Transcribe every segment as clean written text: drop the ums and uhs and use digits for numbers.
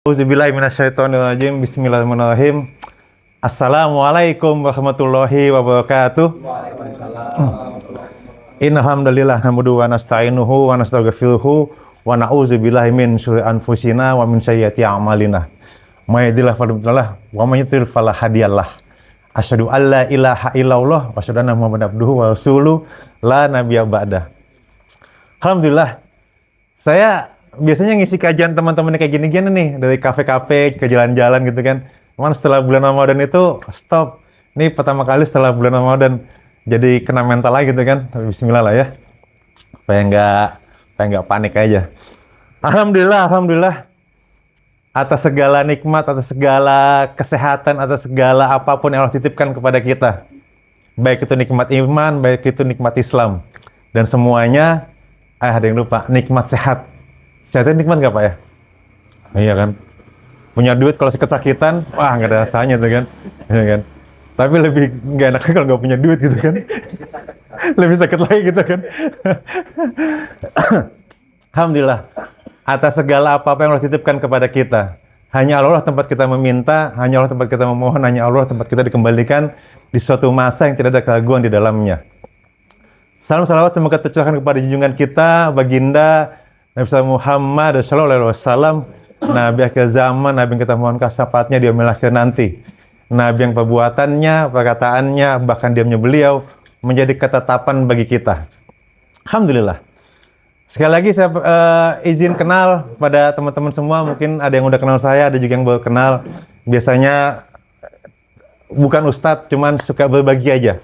Auzubillahiminasyaitonirrajim. Bismillahirrahmanirrahim. Assalamualaikum warahmatullahi wabarakatuh. Innalhamdulillah nahmaduhu wa nasta'inuhu wa nastaghfiruhu wa na'udzubillahi min syururi anfusina wa min sayyiati a'malina. May yahdihillahu fala mudhillalah wa may yudhlil fala hadiyalah. Asyhadu an la ilaha illallah wa asyhadu anna Muhammadan abduhu wa rasuluh la nabiyya ba'da. Alhamdulillah. Saya biasanya ngisi kajian teman-teman kayak gini-gini nih, dari kafe-kafe ke jalan-jalan gitu kan. Cuman setelah bulan Ramadan itu stop. Ini pertama kali setelah bulan Ramadan jadi kena mental lagi gitu kan. Bismillah lah ya. Supaya nggak panik aja. Alhamdulillah. Atas segala nikmat, atas segala kesehatan, atas segala apapun yang Allah titipkan kepada kita. Baik itu nikmat iman, baik itu nikmat Islam. Dan semuanya, ada yang lupa, nikmat sehat. Sehatnya nikmat nggak Pak ya? Iya kan? Punya duit kalau kesakitan, wah nggak ada rasanya tuh kan? Iya kan? Tapi lebih nggak enak kalau nggak punya duit gitu kan? Lebih sakit lagi gitu kan? Alhamdulillah, atas segala apa yang Allah titipkan kepada kita. Hanya Allah tempat kita meminta, hanya Allah tempat kita memohon, hanya Allah tempat kita dikembalikan di suatu masa yang tidak ada keraguan di dalamnya. Salam salawat semoga tercurahkan kepada junjungan kita, baginda Nabi Muhammad sallallahu alaihi wasallam, Nabi akhir zaman, Nabi yang kita mohon syafaatnya di yaumil akhir nanti. Nabi yang perbuatannya, perkataannya, bahkan diamnya beliau menjadi ketetapan bagi kita. Alhamdulillah. Sekali lagi saya izin kenal pada teman-teman semua, mungkin ada yang udah kenal saya, ada juga yang baru kenal. Biasanya bukan ustadz, cuman suka berbagi aja.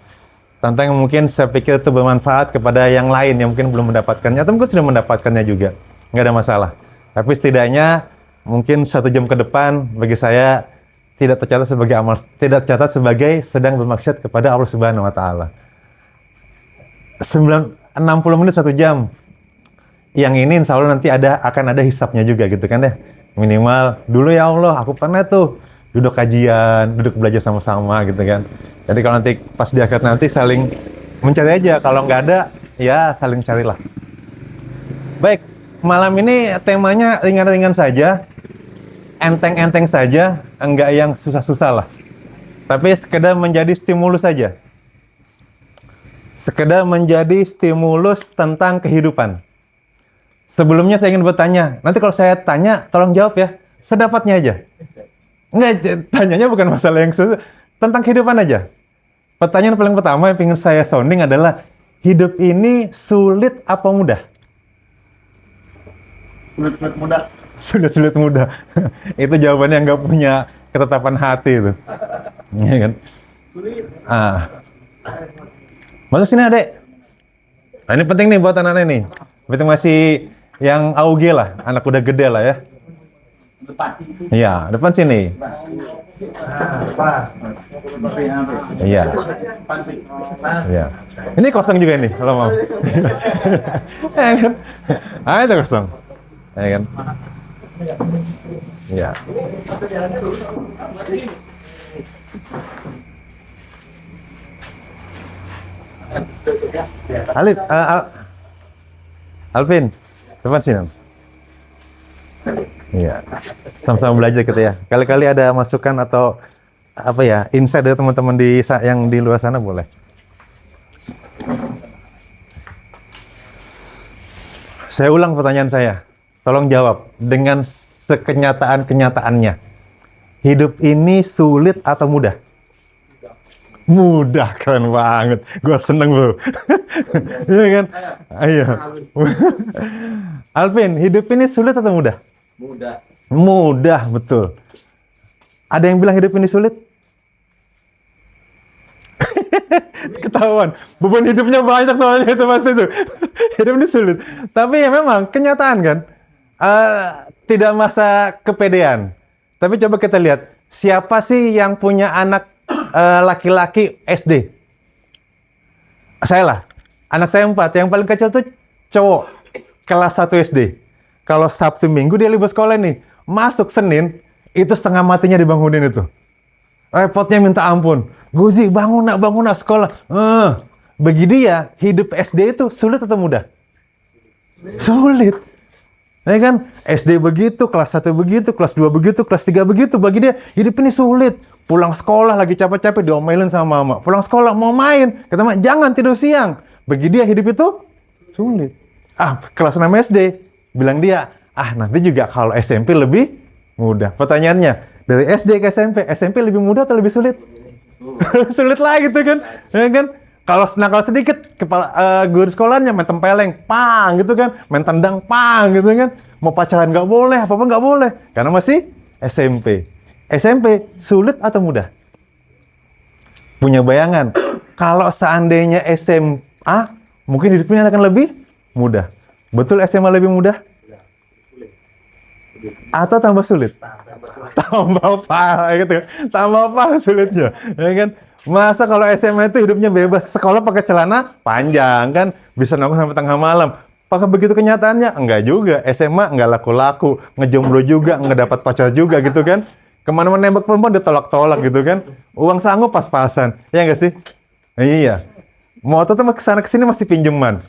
Tentang yang mungkin saya pikir itu bermanfaat kepada yang lain yang mungkin belum mendapatkannya atau mungkin sudah mendapatkannya juga, nggak ada masalah. Tapi setidaknya mungkin 1 jam ke depan bagi saya tidak tercatat sebagai amal, tidak tercatat sebagai sedang bermaksud kepada Allah Subhanahu Wa Taala. 60 menit 1 jam, yang ini insya Allah nanti akan ada hisapnya juga gitu kan ya. Minimal dulu ya Allah, aku pernah tuh duduk kajian, duduk belajar sama-sama gitu kan. Jadi kalau nanti pas di akhir nanti saling mencari aja, kalau nggak ada ya saling carilah. Baik, malam ini temanya ringan-ringan saja, enteng-enteng saja, enggak yang susah-susah lah. Tapi sekedar menjadi stimulus saja. Sekedar menjadi stimulus tentang kehidupan. Sebelumnya saya ingin bertanya, nanti kalau saya tanya tolong jawab ya, sedapatnya aja. Enggak, tanyanya bukan masalah yang susah, tentang kehidupan aja. Pertanyaan paling pertama yang ingin saya sounding adalah, hidup ini sulit apa mudah? Sulit-sulit mudah. Sulit-sulit mudah. Itu jawabannya yang nggak punya ketetapan hati itu. Iya kan? Sulit. Masuk sini adek. Nah, ini penting nih buat anak-anak nih. Berarti masih yang AUG lah, anak udah gede lah ya. Depan. Iya, depan sini. Depan. Iya. Iya. Ini kosong juga nih, kalau mau. Ya kan? Itu kosong. Ya kan? Iya. Alvin, depan sini. Iya, sama-sama belajar gitu ya. Kali-kali ada masukan atau apa ya, insight dari teman-teman yang di luar sana boleh. Saya ulang pertanyaan saya. Tolong jawab dengan sekenyataan-kenyataannya. Hidup ini sulit atau mudah? Mudah, keren banget. Gua seneng bro. Iya kan? Ayo. Alvin, hidup ini sulit atau mudah? Mudah. Mudah, betul. Ada yang bilang hidup ini sulit? Ketahuan. Beban hidupnya banyak soalnya itu pasti itu. Hidup ini sulit. Tapi ya memang kenyataan kan. Tidak masa kepedean. Tapi coba kita lihat. Siapa sih yang punya anak laki-laki SD? Saya lah. Anak saya 4. Yang paling kecil tuh cowok. Kelas 1 SD. Kalau Sabtu Minggu dia libur sekolah nih, masuk Senin, itu setengah matinya dibangunin itu. Repotnya minta ampun. Guzi, bangun nak sekolah. Bagi dia, hidup SD itu sulit atau mudah? Sulit. Ya kan? SD begitu, kelas 1 begitu, kelas 2 begitu, kelas 3 begitu. Bagi dia, hidup ini sulit. Pulang sekolah lagi capek-capek diomelin sama mama. Pulang sekolah mau main, kata mama, jangan tidur siang. Bagi dia hidup itu sulit. Kelas 6 SD, bilang dia, nanti juga kalau SMP lebih mudah. Pertanyaannya, dari SD ke SMP lebih mudah atau lebih sulit? Sulit lah gitu kan. Ya kan? Kalau nakal sedikit, guru sekolahnya main tempeleng, pang gitu kan, main tendang, pang gitu kan. Mau pacaran nggak boleh, apa-apa nggak boleh, karena masih SMP. SMP sulit atau mudah? Punya bayangan? Kalau seandainya SMA, mungkin hidupnya akan lebih mudah. Betul SMA lebih mudah? Atau tambah sulit? Tambah parah gitu kan. Tambah parah sulitnya, ya kan? Masa kalau SMA itu hidupnya bebas, sekolah pakai celana panjang kan, bisa nongkrong sampai tengah malam. Apakah begitu kenyataannya? Enggak juga. SMA enggak laku-laku, ngejomblo juga, enggak dapat pacar juga gitu kan. Kemana-mana nembak perempuan ditolak-tolak gitu kan. Uang sanggup pas-pasan, ya enggak sih? Iya. Motor tuh kesana kesini masih pinjeman.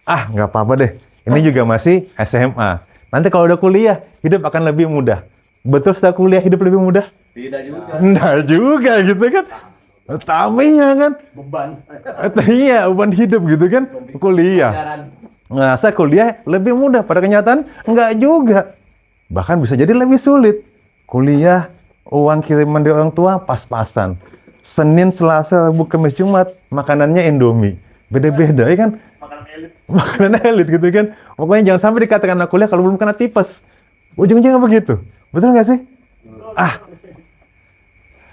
Nggak apa-apa deh. Ini juga masih SMA. Nanti kalau udah kuliah, hidup akan lebih mudah. Betul setelah kuliah hidup lebih mudah? Tidak juga. Enggak juga gitu kan. Tamanya kan. Beban. Iya, beban hidup gitu kan. Kuliah. Nah, saya kuliah lebih mudah. Pada kenyataan, enggak juga. Bahkan bisa jadi lebih sulit. Kuliah, uang kiriman dari orang tua, pas-pasan. Senin, Selasa, Rabu, Kamis, Jumat, makanannya Indomie. Beda-beda, ya kan? Makanan elit gitu kan. Pokoknya jangan sampai dikatakan anak kuliah kalau belum kena tipes. Ujung-ujungnya begitu. Betul nggak sih?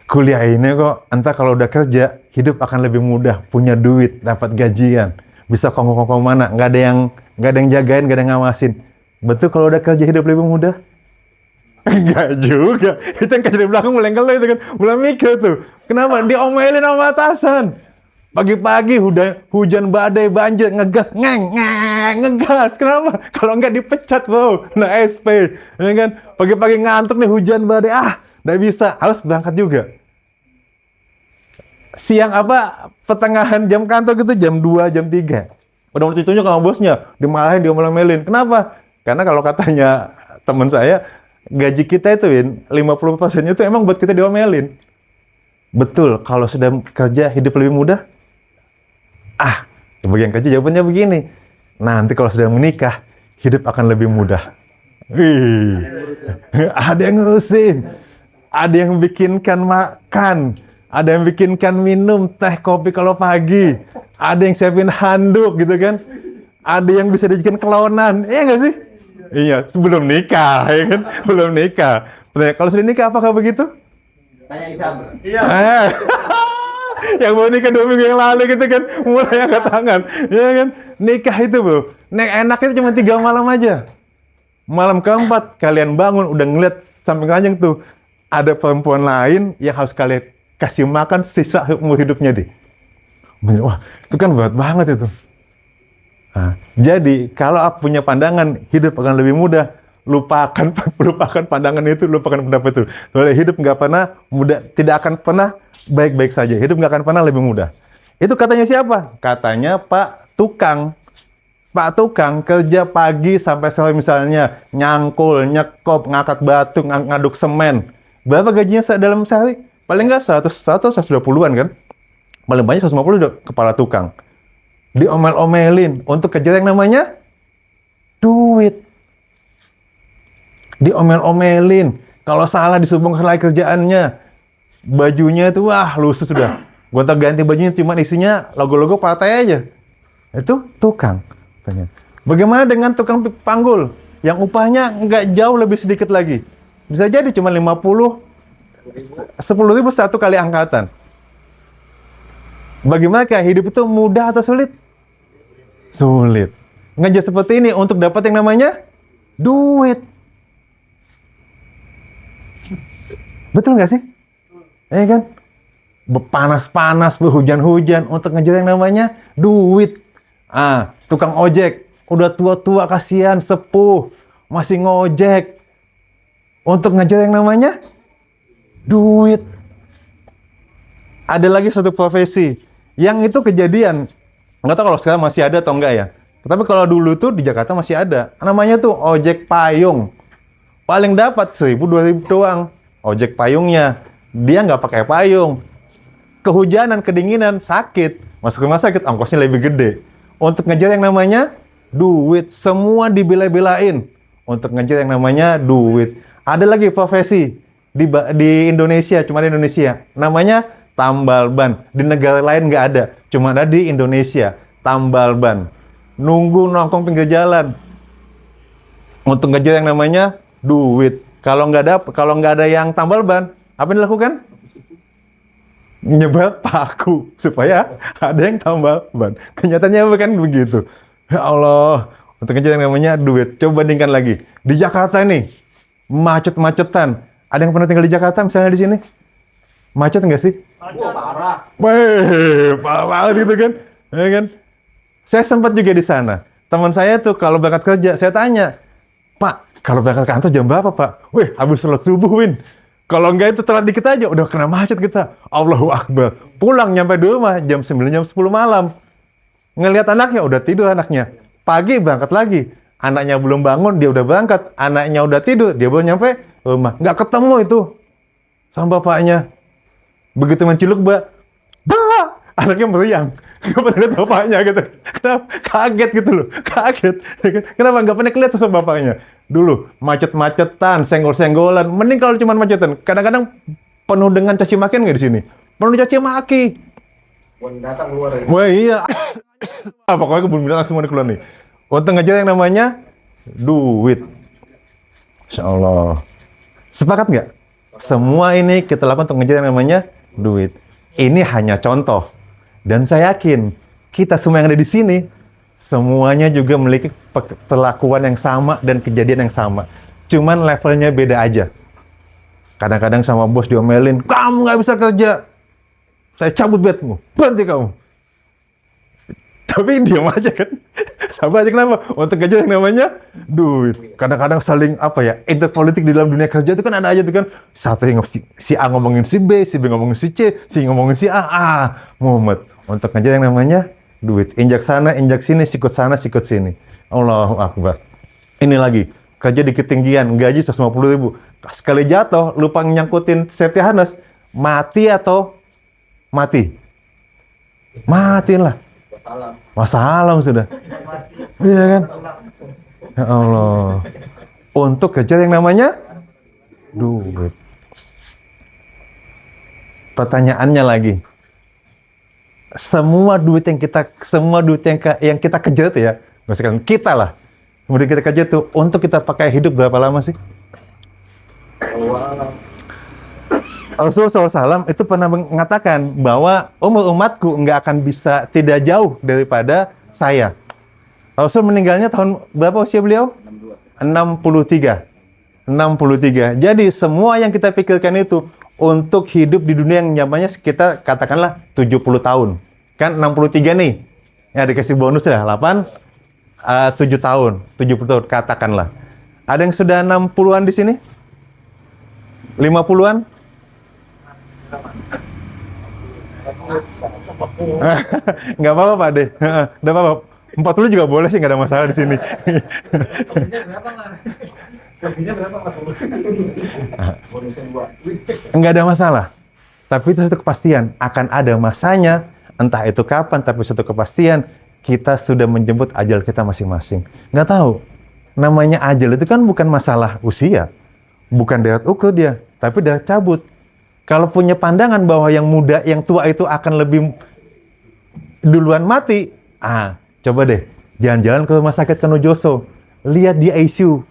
Kuliah ini kok, entah kalau udah kerja, hidup akan lebih mudah, punya duit, dapat gajian, bisa kongko-kongko mana, nggak ada yang jagain, nggak ada yang ngawasin. Betul kalau udah kerja hidup lebih mudah? Enggak juga. Itu yang kerja di belakang mulai ngeluh itu kan, mulai mikir tuh. Kenapa? Diomelin sama atasan. Pagi-pagi hujan badai banjir ngegas ngegas. Kenapa? Kalau nggak dipecat bro, nah SP, ya kan? Pagi-pagi ngantuk nih hujan badai, nggak bisa, harus berangkat juga. Siang pertengahan jam kantor gitu, jam 2, jam 3. Udah mau ditunjuk sama bosnya, dimarahin, diomelin. Kenapa? Karena kalau katanya teman saya, gaji kita itu 50% itu emang buat kita diomelin. Betul, kalau sudah kerja hidup lebih mudah? Bagian kerja jawabannya begini. Nanti kalau sudah menikah, hidup akan lebih mudah. Ada yang ngurusin, ada yang bikinkan makan, ada yang bikinkan minum, teh, kopi kalau pagi, ada yang siapin handuk gitu kan, ada yang bisa dibikin kelonan, iya nggak sih? Iya, sebelum nikah, ya kan? Belum nikah. Kalau sudah nikah apakah begitu? Tanya Isam. Iya. Yang mau nikah 2 minggu yang lalu gitu kan, mulai angkat tangan, ya kan? Nikah itu bro, enaknya itu cuma 3 malam aja. Malam keempat kalian bangun udah ngeliat samping ranjang tuh ada perempuan lain yang harus kalian kasih makan sisa umur hidupnya deh. Wah, itu kan berat banget itu. Jadi kalau aku punya pandangan hidup akan lebih mudah, lupakan pandangan itu, lupakan pendapat itu. Soalnya hidup nggak pernah mudah, tidak akan pernah baik-baik saja. Hidup nggak akan pernah lebih mudah. Itu katanya siapa? Katanya Pak Tukang. Pak Tukang kerja pagi sampai sore misalnya, nyangkul, nyekop, ngangkat batu, ngaduk semen. Berapa gajinya dalam sehari? Paling nggak 120-an kan? Paling banyak 150 udah kepala tukang. Diomel-omelin untuk kejar yang namanya duit. Diomel-omelin. Kalau salah disumbang lagi kerjaannya. Bajunya itu lusuh sudah. Gonta ganti bajunya cuma isinya logo-logo partai aja. Itu tukang. Bagaimana dengan tukang panggul yang upahnya nggak jauh lebih sedikit lagi? Bisa jadi cuma 10.000 satu kali angkatan. Bagaimana kayak hidup itu mudah atau sulit? Sulit. Ngajak seperti ini untuk dapat yang namanya duit. Betul nggak sih? Kan? Panas-panas, berhujan-hujan untuk ngejar yang namanya duit. Tukang ojek, udah tua-tua kasihan, sepuh, masih ngojek. Untuk ngejar yang namanya duit. Ada lagi satu profesi yang itu kejadian. Nggak tahu kalau sekarang masih ada atau enggak ya. Tapi kalau dulu tuh di Jakarta masih ada. Namanya tuh ojek payung. Paling dapat 1.000-2.000 doang. Ojek payungnya. Dia nggak pakai payung. Kehujanan, kedinginan, sakit. Masuk rumah sakit, ongkosnya lebih gede. Untuk ngejar yang namanya duit. Semua dibela-belain. Untuk ngejar yang namanya duit. Ada lagi profesi di Indonesia, cuma di Indonesia. Namanya tambal ban. Di negara lain nggak ada. Cuma ada di Indonesia. Tambal ban. Nunggu nongkrong pinggir jalan untuk ngejar yang namanya duit. Kalau nggak ada yang tambal ban, apa yang dilakukan? Nyebar paku supaya ada yang tambal ban. Kenyataannya bukan begitu. Ya Allah, untuk ngejar yang namanya duit. Coba bandingkan lagi di Jakarta nih, macet-macetan. Ada yang pernah tinggal di Jakarta misalnya di sini? Macet nggak sih? Parah. Wih, parah banget gitu kan? Ya kan? Saya sempat juga di sana. Teman saya tuh kalau berangkat kerja, saya tanya, Pak, kalau berangkat kantor jam berapa, Pak? Wih, habis sholat subuh, Win. Kalau enggak itu telat dikit aja, udah kena macet kita. Allahu Akbar. Pulang nyampe di rumah jam 9, jam 10 malam. Ngelihat anaknya, udah tidur anaknya. Pagi berangkat lagi. Anaknya belum bangun, dia udah berangkat. Anaknya udah tidur, dia baru nyampe rumah. Nggak ketemu itu sama bapaknya. Begitu menciluk, Mbak. Bah! Anaknya meriang. Nggak pernah lihat bapaknya gitu. Kenapa? Kaget gitu loh. Kaget. Kenapa? Nggak pernah lihat sosok bapaknya. Dulu, macet-macetan, senggol-senggolan. Mending kalau cuma macetan. Kadang-kadang penuh dengan caci makian nggak di sini? Penuh caci maki. Kebun binatang keluar ya. Wah iya. Pokoknya kebun binatang semua keluar nih. Untuk ngejar yang namanya duit. Insya Allah. Sepakat nggak? Semua ini kita lakukan untuk ngejar yang namanya duit. Ini hanya contoh. Dan saya yakin, kita semua yang ada di sini, semuanya juga memiliki perlakuan yang sama dan kejadian yang sama. Cuman levelnya beda aja. Kadang-kadang sama bos diomelin, kamu nggak bisa kerja. Saya cabut bedmu, berhenti kamu. Tapi diam aja kan. Sabar aja, kenapa? Untuk kerja yang namanya duit. Kadang-kadang saling interpolitik di dalam dunia kerja itu kan ada aja tuh kan. Satu yang si A ngomongin si B ngomongin si C, si ngomongin si A. Muhammad. Untuk kerja yang namanya duit. Injak sana, injak sini, sikut sana, sikut sini. Allahu Akbar. Ini lagi, kerja di ketinggian, gaji 150.000. Sekali jatuh, lupa nyangkutin safety harness, mati atau mati? Matiin lah. Salam. Wassalam sudah. Iya kan? Ya Allah. Untuk kejar yang namanya duit. Pertanyaannya lagi. Semua duit yang kita kejar itu ya, maksudnya kita lah. Kemudian kita kejar itu untuk kita pakai hidup berapa lama sih? Wow. Rasulullah SAW itu pernah mengatakan bahwa umur umatku nggak akan bisa tidak jauh daripada saya. Rasul meninggalnya tahun berapa usia beliau? 63. 63. Jadi semua yang kita pikirkan itu untuk hidup di dunia yang nyamannya kita katakanlah 70 tahun. Kan 63 nih. Ya dikasih bonus ya 7 tahun, 70 tahun katakanlah. Ada yang sudah 60-an di sini? 50-an? Nggak apa-apa Pak De. Nggak apa-apa. 40 juga boleh sih, nggak ada masalah di sini. Nggak ada masalah. Tapi itu satu kepastian. Akan ada masanya, entah itu kapan, tapi satu kepastian, kita sudah menjemput ajal kita masing-masing. Nggak tahu. Namanya ajal itu kan bukan masalah usia. Bukan deret ukur dia, tapi deret cabut. Kalau punya pandangan bahwa yang muda, yang tua itu akan lebih duluan mati, coba deh, jalan-jalan ke rumah sakit Kanojoso, lihat di ICU,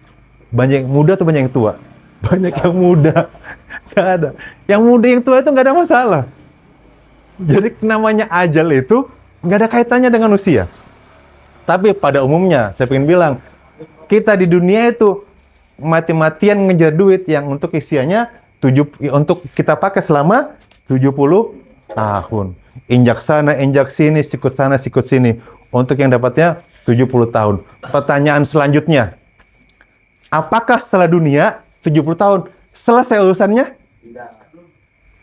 banyak yang muda atau banyak yang tua? Banyak yang muda, nggak ada. Yang muda, yang tua itu nggak ada masalah. Jadi namanya ajal itu nggak ada kaitannya dengan usia. Tapi pada umumnya, saya ingin bilang, kita di dunia itu mati-matian ngejar duit yang untuk usianya untuk kita pakai selama 70 tahun. Injak sana, injak sini, sikut sana, sikut sini. Untuk yang dapatnya 70 tahun. Pertanyaan selanjutnya. Apakah setelah dunia 70 tahun selesai urusannya? Tidak.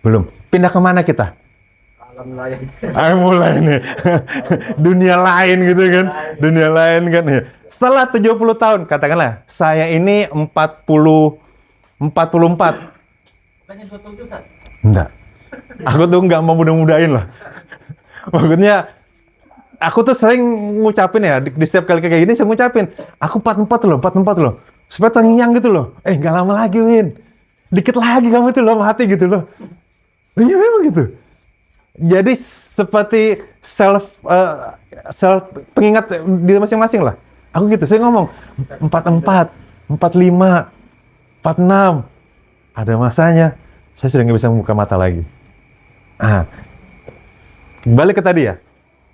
Belum. Pindah kemana kita? alam lain. Mulai nih. Dunia lain gitu kan. Dunia lain kan. Ya. Setelah 70 tahun, katakanlah, saya ini 44. Bukannya 27, San? Enggak. Aku tuh nggak mau mudah-mudahin lah. Maksudnya, aku tuh sering ngucapin ya, di setiap kali kayak gini saya ngucapin, aku 44 loh, 44 loh. Supaya terngiang gitu loh. Nggak lama lagi, Win. Dikit lagi kamu tuh loh mati gitu loh. Iya memang gitu. Jadi seperti self pengingat diri masing-masing lah. Aku gitu, saya ngomong 44, 45, 46. Ada masanya, saya sudah nggak bisa membuka mata lagi. Balik ke tadi ya.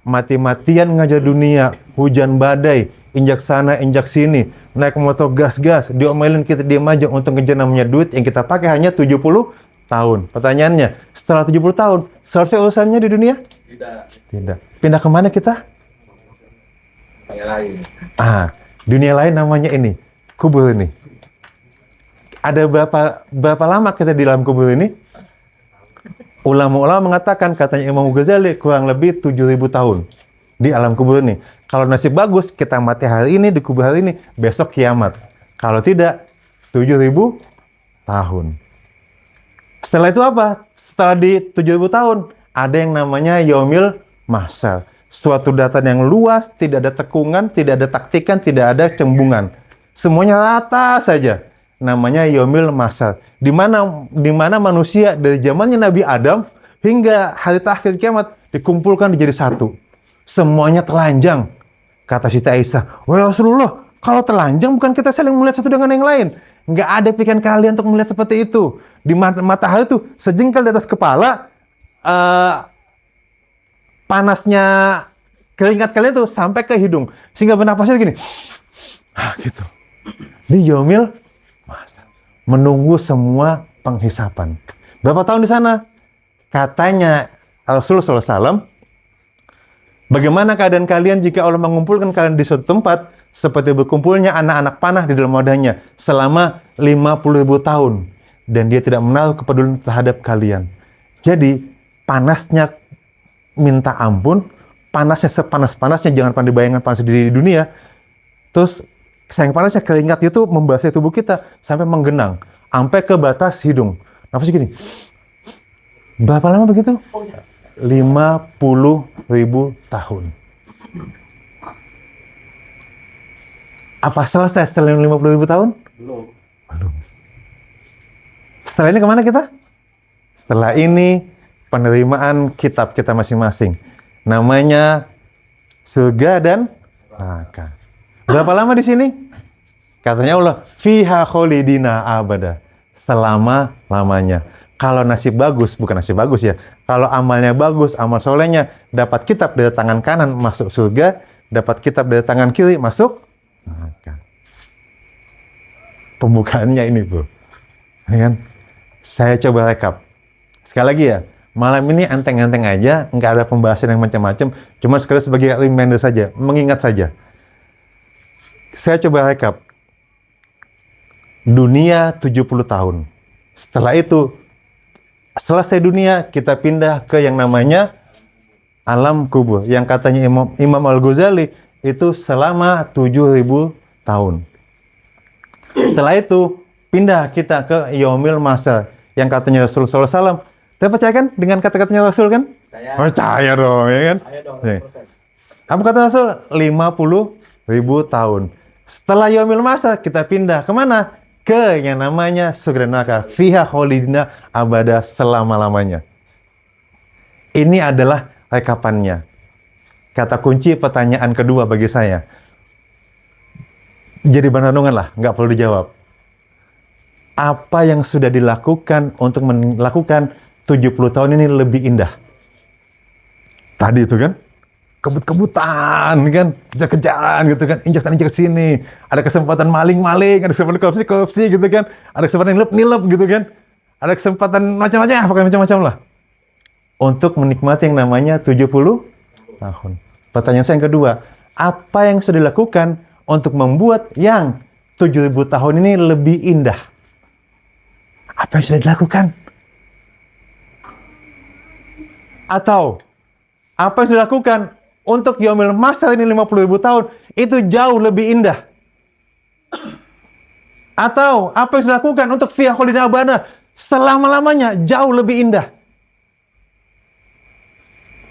Mati-matian ngajak dunia, hujan badai, injak sana, injak sini, naik motor gas-gas, diomelin kita diam aja untuk ngejar namanya duit yang kita pakai hanya 70 tahun. Pertanyaannya, setelah 70 tahun, selesai urusannya di dunia? Tidak. Pindah kemana kita? Yang lain. Dunia lain namanya ini, kubur ini. Ada berapa lama kita di dalam kubur ini? Ulama-ulama mengatakan, katanya Imam Ghazali, kurang lebih 7.000 tahun di alam kubur ini. Kalau nasib bagus, kita mati hari ini, di kubur hari ini, besok kiamat. Kalau tidak, 7.000 tahun. Setelah itu apa? Setelah di 7.000 tahun, ada yang namanya Yaumil Mahsyar. Suatu data yang luas, tidak ada tekungan, tidak ada taktikan, tidak ada cembungan. Semuanya rata saja. Namanya Yaumil Mahsyar. Di mana manusia dari zamannya Nabi Adam hingga hari terakhir kiamat dikumpulkan menjadi satu. Semuanya telanjang. Kata Siti Aisyah, "Wah Rasulullah, kalau telanjang bukan kita saling melihat satu dengan yang lain? Nggak ada pikiran kalian untuk melihat seperti itu. Di matahari itu sejengkal di atas kepala, panasnya keringat kalian tuh sampai ke hidung. Sehingga bernapasnya gini. Gitu. Di Yaumil Mahsyar. Menunggu semua penghisapan. Berapa tahun di sana? Katanya Rasulullah SAW, bagaimana keadaan kalian jika Allah mengumpulkan kalian di suatu tempat seperti berkumpulnya anak-anak panah di dalam wadahnya selama 50.000 tahun dan dia tidak menaruh kepedulian terhadap kalian. Jadi panasnya minta ampun, panasnya sepanas-panasnya, jangan pernah dibayangkan panas di dunia. Terus sayang panasnya keringat itu membasahi tubuh kita sampai menggenang, sampai ke batas hidung. Nafas gini. Berapa lama begitu? 50.000 tahun. Apa selesai setelah 50.000 tahun? Belum. Setelah ini kemana kita? Setelah ini penerimaan kitab kita masing-masing. Namanya surga dan neraka. Berapa lama di sini? Katanya Allah, fiha kholidina abada. Selama-lamanya. Kalau nasib bagus, bukan nasib bagus ya. Kalau amalnya bagus, amal solehnya, dapat kitab dari tangan kanan masuk surga, dapat kitab dari tangan kiri masuk neraka. Pembukaannya ini, Bro. Ya kan? Saya coba rekap. Sekali lagi ya, malam ini enteng-enteng aja, nggak ada pembahasan yang macam-macam, cuma sekedar sebagai reminder saja, mengingat saja. Saya coba rekap. Dunia 70 tahun. Setelah itu, selesai dunia, kita pindah ke yang namanya alam kubur. Yang katanya Imam Al-Ghazali, itu selama 7.000 tahun. Setelah itu, pindah kita ke Yaumil Mahsyar. Yang katanya Rasulullah SAW. Kita percaya kan dengan kata-katanya Rasul kan? Percaya dong, ya kan? Saya dong, Nih. 100%. Apa kata Rasul? 50.000 tahun. Setelah Yaumil Mahsyar, kita pindah kemana? Ke yang namanya surga dan neraka. Fiha kholidina abada, selama-lamanya. Ini adalah rekapannya. Kata kunci pertanyaan kedua bagi saya. Jadi bahan renungan lah, nggak perlu dijawab. Apa yang sudah dilakukan untuk melakukan 70 tahun ini lebih indah? Tadi itu kan, kebut-kebutan kan, kejar-kejaran gitu kan, injak sana injak sini, ada kesempatan maling-maling, ada kesempatan korupsi-korupsi gitu kan, ada kesempatan nilep-nilep gitu kan, ada kesempatan macam-macam, pokoknya macam-macam lah. Untuk menikmati yang namanya 70 tahun. Pertanyaan saya yang kedua, apa yang sudah dilakukan untuk membuat yang 7.000 tahun ini lebih indah? Apa yang sudah dilakukan? Atau apa yang sudah dilakukan untuk yaumil mahsyar ini 50.000 tahun itu jauh lebih indah. Atau apa yang sudah dilakukan untuk fiha khalidina abada selama-lamanya jauh lebih indah.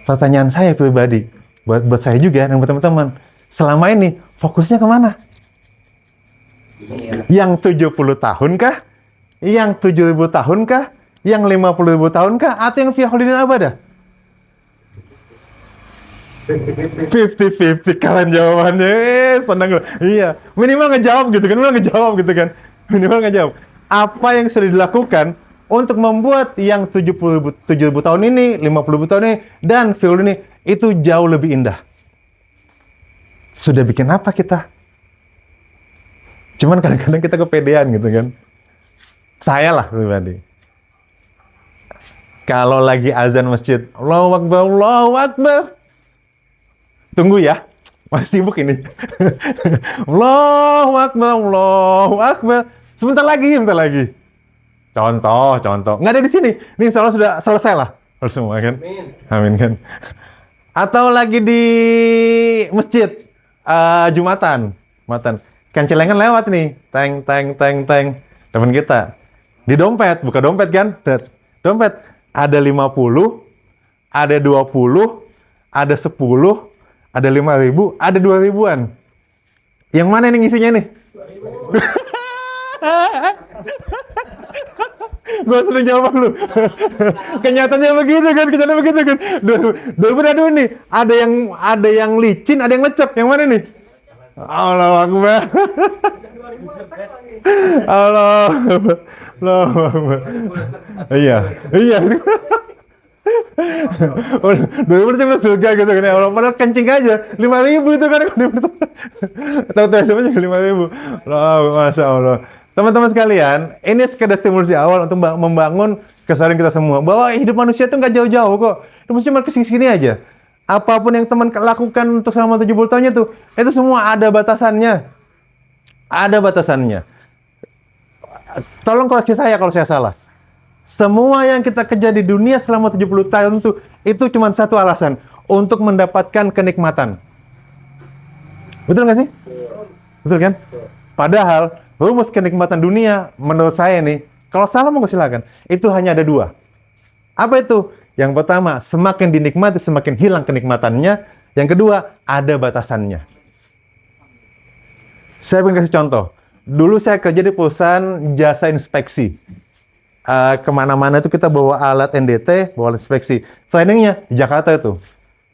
Pertanyaan saya pribadi, buat saya juga dan buat teman-teman, selama ini fokusnya kemana? Yang 70 tahun kah? Yang 7.000 tahun kah? Yang 50.000 tahun kah? Atau yang fiha khalidina abada? 50-50, kalian jawabannya. Senang gue. Iya, minimal ngejawab gitu kan. Minimal ngejawab. Apa yang sudah dilakukan untuk membuat yang 70.000 tahun ini, 50.000 tahun ini, dan film ini, itu jauh lebih indah. Sudah bikin apa kita? Cuman kadang-kadang kita kepedean gitu kan. Saya lah pribadi. Kalau lagi azan masjid, Allahu Akbar, Allahu Akbar. Tunggu ya, masih sibuk ini. Allahu Akbar, Allahu Akbar. Sebentar lagi. Contoh. Nggak ada di sini. Ini sudah selesai lah. Harus semua kan? Amin kan? Atau lagi di masjid, Jumatan. Kan celengan lewat nih. Teng. Teman kita. Di dompet, buka dompet kan? Dompet. Ada 50, ada 20, ada 10, ada 5.000, ada 2.000-an. Yang mana nih ngisinya nih? 2.000. Gue sering jawab lu. Kenyataannya begitu kan? 2.000 aduh nih. Ada yang licin, ada yang lecek. Yang mana nih? Allahu Akbar. Allahu Akbar. Iya. 2.000 cuma surga gitu kan ya Allah, padahal kencing aja 5.000 itu kan. Tahu-tahu semuanya 5.000. Masya Allah. Teman-teman sekalian, ini sekedar stimulasi awal untuk membangun kesadaran kita semua bahwa hidup manusia itu nggak jauh-jauh kok. Itu cuma kesini-sini aja. Apapun yang teman lakukan untuk selama 70 tahunnya itu semua ada batasannya. Ada batasannya. Tolong koreksi saya kalau saya salah. Semua yang kita kerja di dunia selama 70 tahun itu cuma satu alasan, untuk mendapatkan kenikmatan. Betul nggak sih? Betul kan? Padahal rumus kenikmatan dunia menurut saya nih, kalau salah mau silakan, itu hanya ada 2. Apa itu? Yang pertama, semakin dinikmati semakin hilang kenikmatannya. Yang kedua, ada batasannya. Saya ingin kasih contoh. Dulu saya kerja di perusahaan jasa inspeksi. Kemana-mana itu kita bawa alat NDT, bawa alat inspeksi. Trainingnya di Jakarta itu.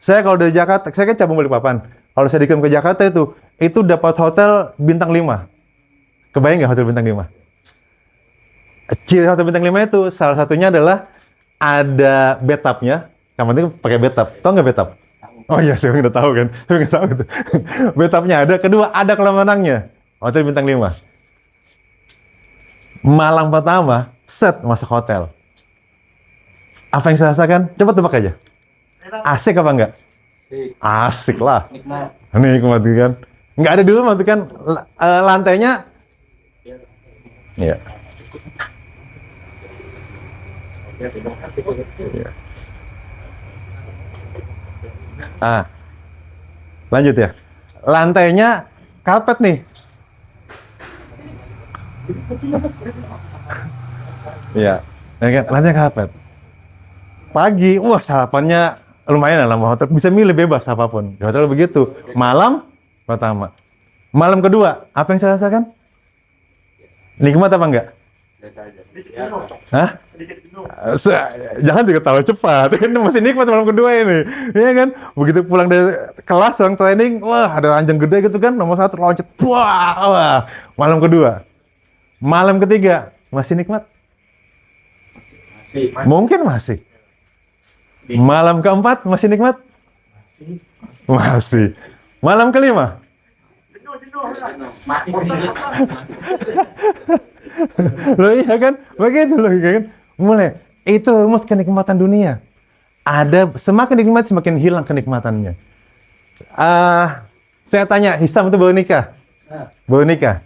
Saya kalau dari Jakarta, saya kan cabang Balikpapan. Kalau saya dikirim ke Jakarta itu dapat hotel bintang 5. Kebayang nggak hotel bintang 5? Ciri hotel bintang 5 itu salah satunya adalah ada bathtub-nya. Kamu itu pakai bathtub. Tahu nggak bathtub? Oh iya, saya udah tahu kan. Saya nggak tahu itu. Bathtub-nya ada. Kedua, ada kolam renangnya. Hotel bintang 5. Malam pertama, set masuk hotel. Apa yang saya rasakan? Coba tebak aja. Asik apa enggak? Asik lah. Nikmat kan. Nggak ada di rumah tuh kan. Lantainya. Iya. Lanjut ya. Lantainya karpet nih. Iya, kan? Lantainya karpet. Pagi, wah sarapannya lumayan lah, hotel bisa milih bebas apapun. Di hotel begitu. Malam pertama. Malam kedua, apa yang saya rasakan? Nikmat apa enggak? Hah? Jangan juga tahu cepat, kan masih nikmat malam kedua ini, ya kan? Begitu pulang dari kelas yang training, wah ada ranjang gede gitu kan, nomor 1 loncat, wah, malam kedua, malam ketiga masih nikmat? Mungkin masih. Malam keempat masih nikmat? Masih. Malam kelima? Masih sedikit. Loh iya kan? Begitu loh kan? Mulai. Itu rumus kenikmatan dunia. Ada semakin nikmat semakin hilang kenikmatannya. Saya tanya, Hisam itu baru nikah? Baru nikah.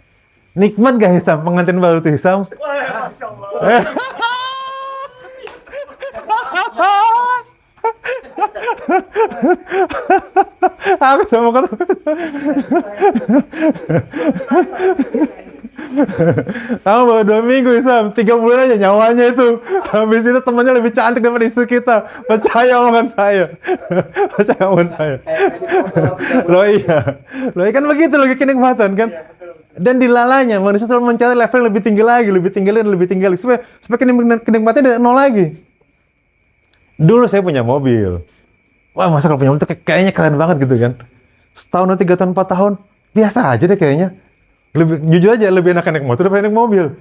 Nikmat gak Hisam? Pengantin baru itu Hisam? Aku sama kata. Kamu baru 2 minggu, Sam. 3 bulan aja nyawanya itu. Habis itu temannya lebih cantik daripada istri kita. Percaya omongan saya. Percaya omongan saya. Loh iya. Loh kan begitu lagi kenikmatan kan. Dan dilalanya manusia selalu mencari level yang lebih tinggi lagi, lebih tinggi lagi, lebih tinggi lagi. Supaya kenikmatannya nol lagi. Dulu saya punya mobil. Wah, masa kalau punya mobil itu kayaknya keren banget gitu kan. Setahun, 3 tahun, 4 tahun, biasa aja deh kayaknya. Jujur aja, lebih enak naik motor daripada naik mobil.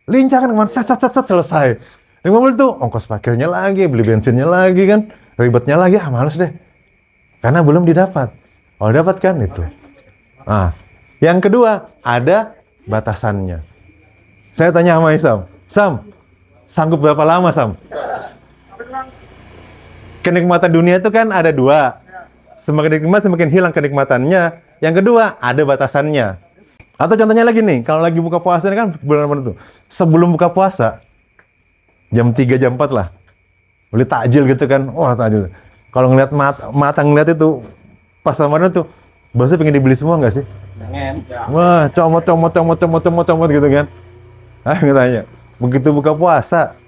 Lincah kan, kemana, sat, selesai. Naik mobil tuh, ongkos parkirnya lagi, beli bensinnya lagi kan, ribetnya lagi, males deh. Karena belum didapat. Kalau dapat kan itu. Nah, yang kedua, ada batasannya. Saya tanya sama Isam, Sam, sanggup berapa lama, Sam? Kenikmatan dunia itu kan ada 2. Semakin nikmat, semakin hilang kenikmatannya. Yang kedua, ada batasannya. Atau contohnya lagi nih, kalau lagi buka puasa ini kan bulan Ramadan tuh. Sebelum buka puasa, jam 3, jam 4 lah. Beli takjil gitu kan. Wah, takjil. Kalau ngeliat mata ngeliat itu, pas Ramadan tuh, bahasa pengen dibeli semua nggak sih? Pengen. Wah, comot gitu kan. Tanya. Begitu buka puasa,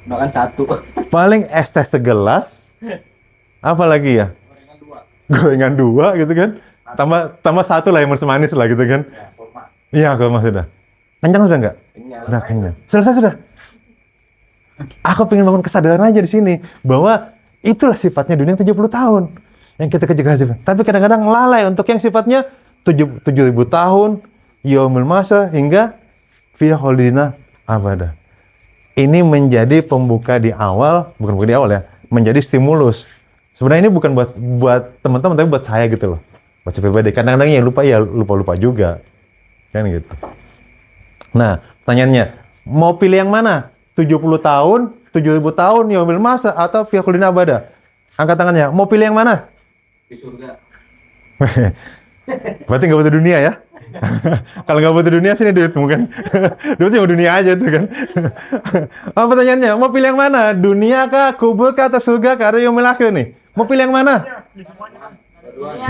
Makan 1. paling es teh segelas, apa lagi ya? Gorengan 2 gitu kan. Tambah 1 lah yang manis lah gitu kan. Ya, kurma. Iya, kurma sudah. Kenyang sudah nggak? Kenyang. Udah kenyang. Selesai sudah. Aku pengen bangun kesadaran aja di sini bahwa itulah sifatnya dunia 70 tahun yang kita kejar. Tapi kadang-kadang lalai untuk yang sifatnya 7.000 tahun, yaumul masa hingga fi kholidina abada. Ini menjadi pembuka di awal, bukan di awal ya, menjadi stimulus. Sebenarnya ini bukan buat teman-teman, tapi buat saya gitu loh. Buat saya pribadi. Kadang-kadang yang lupa juga. Kan gitu. Nah, pertanyaannya, mau pilih yang mana? 70 tahun, 7.000 tahun, yaumil masa, atau fi kholidina abada? Angkat tangannya, mau pilih yang mana? Di surga. Berarti nggak butuh dunia ya? Kalau nggak butuh dunia sini duitmu kan? Duitnya mau dunia aja tuh kan? Apa pertanyaannya? Mau pilih yang mana? Dunia kah, kubur kah, atau surga kah? Ada yaumil akhir nih. Mau pilih yang mana?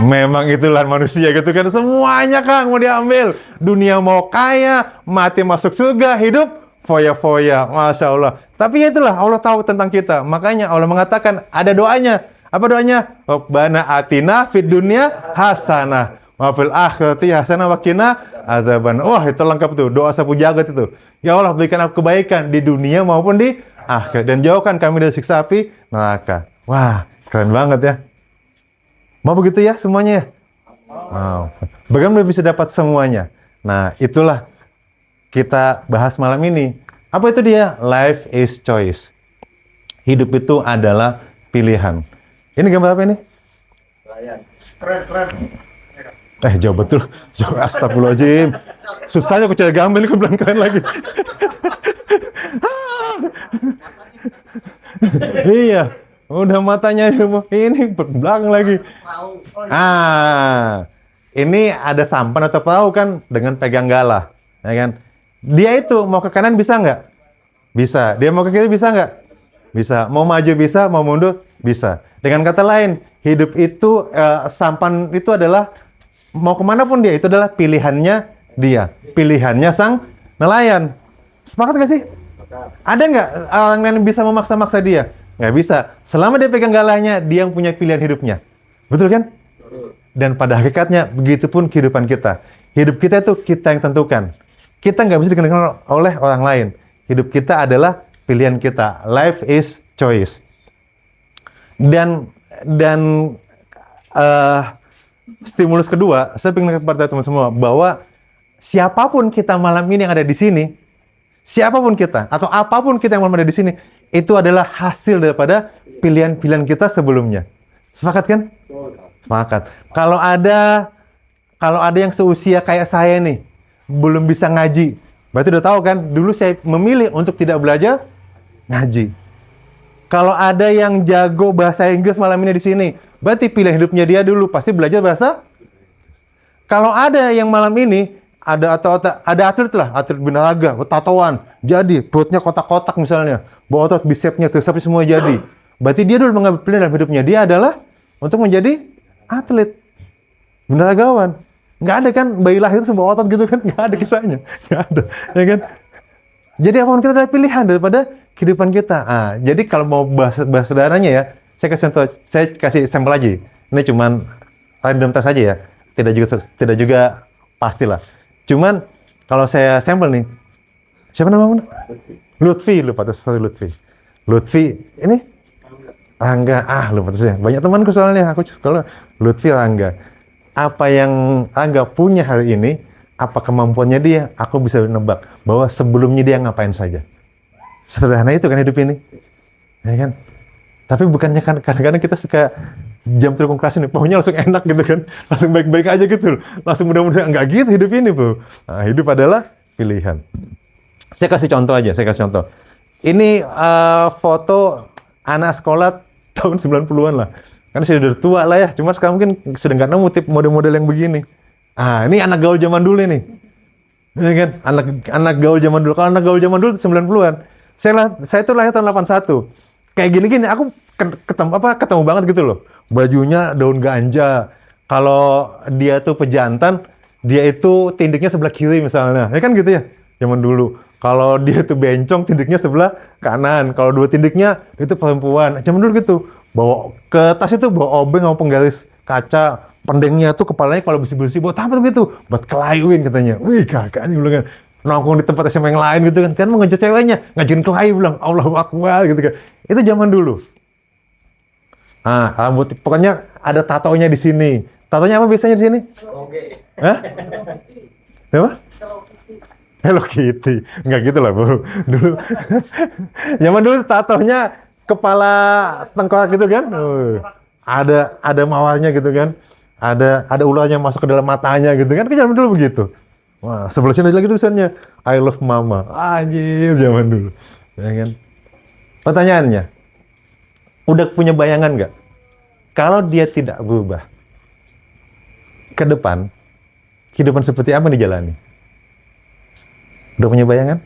Memang itulah manusia gitu kan. Semuanya Kang mau diambil. Dunia mau kaya, mati masuk surga, hidup foya-foya. Masya Allah. Tapi itulah Allah tahu tentang kita. Makanya Allah mengatakan ada doanya. Apa doanya? Rabbana atina fid dunya hasanah wa fil akhirati hasanah wa qina adzaban. Wah, itu lengkap tuh doa sapu jagat itu. Ya Allah, berikan aku kebaikan di dunia maupun di akhir dan jauhkan kami dari siksa api neraka. Wah, keren banget ya. Mau begitu ya semuanya ya? Wow. Bagaimana bisa dapat semuanya? Nah, itulah kita bahas malam ini. Apa itu dia? Life is choice. Hidup itu adalah pilihan. Ini gambar apa ini? Layan. Keren. Jauh betul. Jauh, astagfirullahaladzim. Susahnya aku cari gambar ini, aku bilang keren lagi. Iya. Udah matanya ini belakang lagi. Ini ada sampan atau perahu kan dengan pegang galah, ya kan? Dia itu mau ke kanan bisa nggak? Bisa. Dia mau ke kiri bisa nggak? Bisa. Mau maju bisa, mau mundur bisa. Dengan kata lain, hidup itu sampan itu adalah mau kemana pun dia itu adalah pilihannya dia, pilihannya sang nelayan. Sepakat nggak sih? Ada nggak orang yang bisa memaksa-maksa dia? Nggak bisa. Selama dia pegang galahnya, dia yang punya pilihan hidupnya. Betul kan? Dan pada hakikatnya, begitupun kehidupan kita. Hidup kita itu kita yang tentukan. Kita nggak bisa dikendalikan oleh orang lain. Hidup kita adalah pilihan kita. Life is choice. Dan stimulus kedua, saya ingin kepada teman semua, bahwa siapapun kita malam ini yang ada di sini, siapapun kita, atau apapun kita yang malam ada di sini, itu adalah hasil daripada pilihan-pilihan kita sebelumnya. Sepakat kan? Sepakat. Kalau ada yang seusia kayak saya nih, belum bisa ngaji, berarti udah tahu kan, dulu saya memilih untuk tidak belajar ngaji. Kalau ada yang jago bahasa Inggris malam ini di sini, berarti pilihan hidupnya dia dulu pasti belajar bahasa. Kalau ada yang malam ini ada atlet lah, atlet binaraga, tatoan, jadi perutnya kotak-kotak misalnya, bawa otot bicepsnya, tricepsnya semua jadi. Berarti dia dulu mengambil pilihan dalam hidupnya dia adalah untuk menjadi atlet, binaragawan. Nggak ada kan bayi lahir semua otot gitu kan? Nggak ada kisahnya, nggak ada, ya kan? Jadi apapun kita adalah pilihan daripada kehidupan kita. Jadi kalau mau bahas sederhananya ya, saya kasih sampel aja. Ini cuman random test aja ya, tidak juga pastilah. Cuman kalau saya sampel nih, siapa namanya? Lutfi, lupa tuh satu Lutfi. Lutfi, ini Rangga, lupa tuh saya. Banyak temanku soalnya, aku kalau Lutfi Rangga. Apa yang Rangga punya hari ini, apa kemampuannya dia, aku bisa nebak bahwa sebelumnya dia ngapain saja. Sederhana itu kan hidup ini, ya kan? Tapi bukannya kan kadang-kadang kita suka jam terbang kelas ini, pokoknya langsung enak gitu kan, langsung baik-baik aja gitu, langsung mudah-mudahan. Enggak gitu hidup ini, Bu. Hidup adalah pilihan. Saya kasih contoh aja, Ini foto anak sekolah tahun 90-an lah. Kan sudah tua lah ya, cuma sekarang mungkin sudah nggak nemu tip model-model yang begini. Ini anak gaul zaman dulu nih. Ya kan? Anak gaul zaman dulu. Kalau anak gaul zaman dulu 90-an. Saya tuh lahir tahun 81. Kayak gini-gini aku ketemu banget gitu loh. Bajunya daun ganja. Kalau dia tuh pejantan, dia itu tindiknya sebelah kiri misalnya. Ya kan gitu ya, zaman dulu. Kalau dia tuh bencong, tindiknya sebelah kanan. Kalau dua tindiknya, itu perempuan. Zaman dulu gitu. Bawa ke tas itu, bawa obeng sama penggaris kaca. Pendengnya tuh kepalanya kalau bersih-bersih, buat apa tuh gitu? Buat kelayuin katanya. Wih, kakak ini bilang kan. Nongkrong di tempat SMA yang lain gitu kan. Kan mau ngejar ceweknya, ngajuin kelayu bilang, Allahu Akbar gitu kan. Itu zaman dulu. Rambut, pokoknya ada tatonya di sini. Tatonya apa biasanya di sini? Oke. Hah? Apa? Hello Kitty. Enggak gitu lah, Bu. Dulu. Zaman dulu tatonya kepala tengkorak gitu kan. Ada mawarnya gitu kan. Ada ularnya masuk ke dalam matanya gitu kan. Zaman dulu begitu. Wah, sebelah sini lagi tulisannya I love mama. Anjir, zaman dulu. Ya kan? Pertanyaannya, udah punya bayangan nggak? Kalau dia tidak berubah ke depan, kehidupan seperti apa yang dijalani? Udah punya bayangan?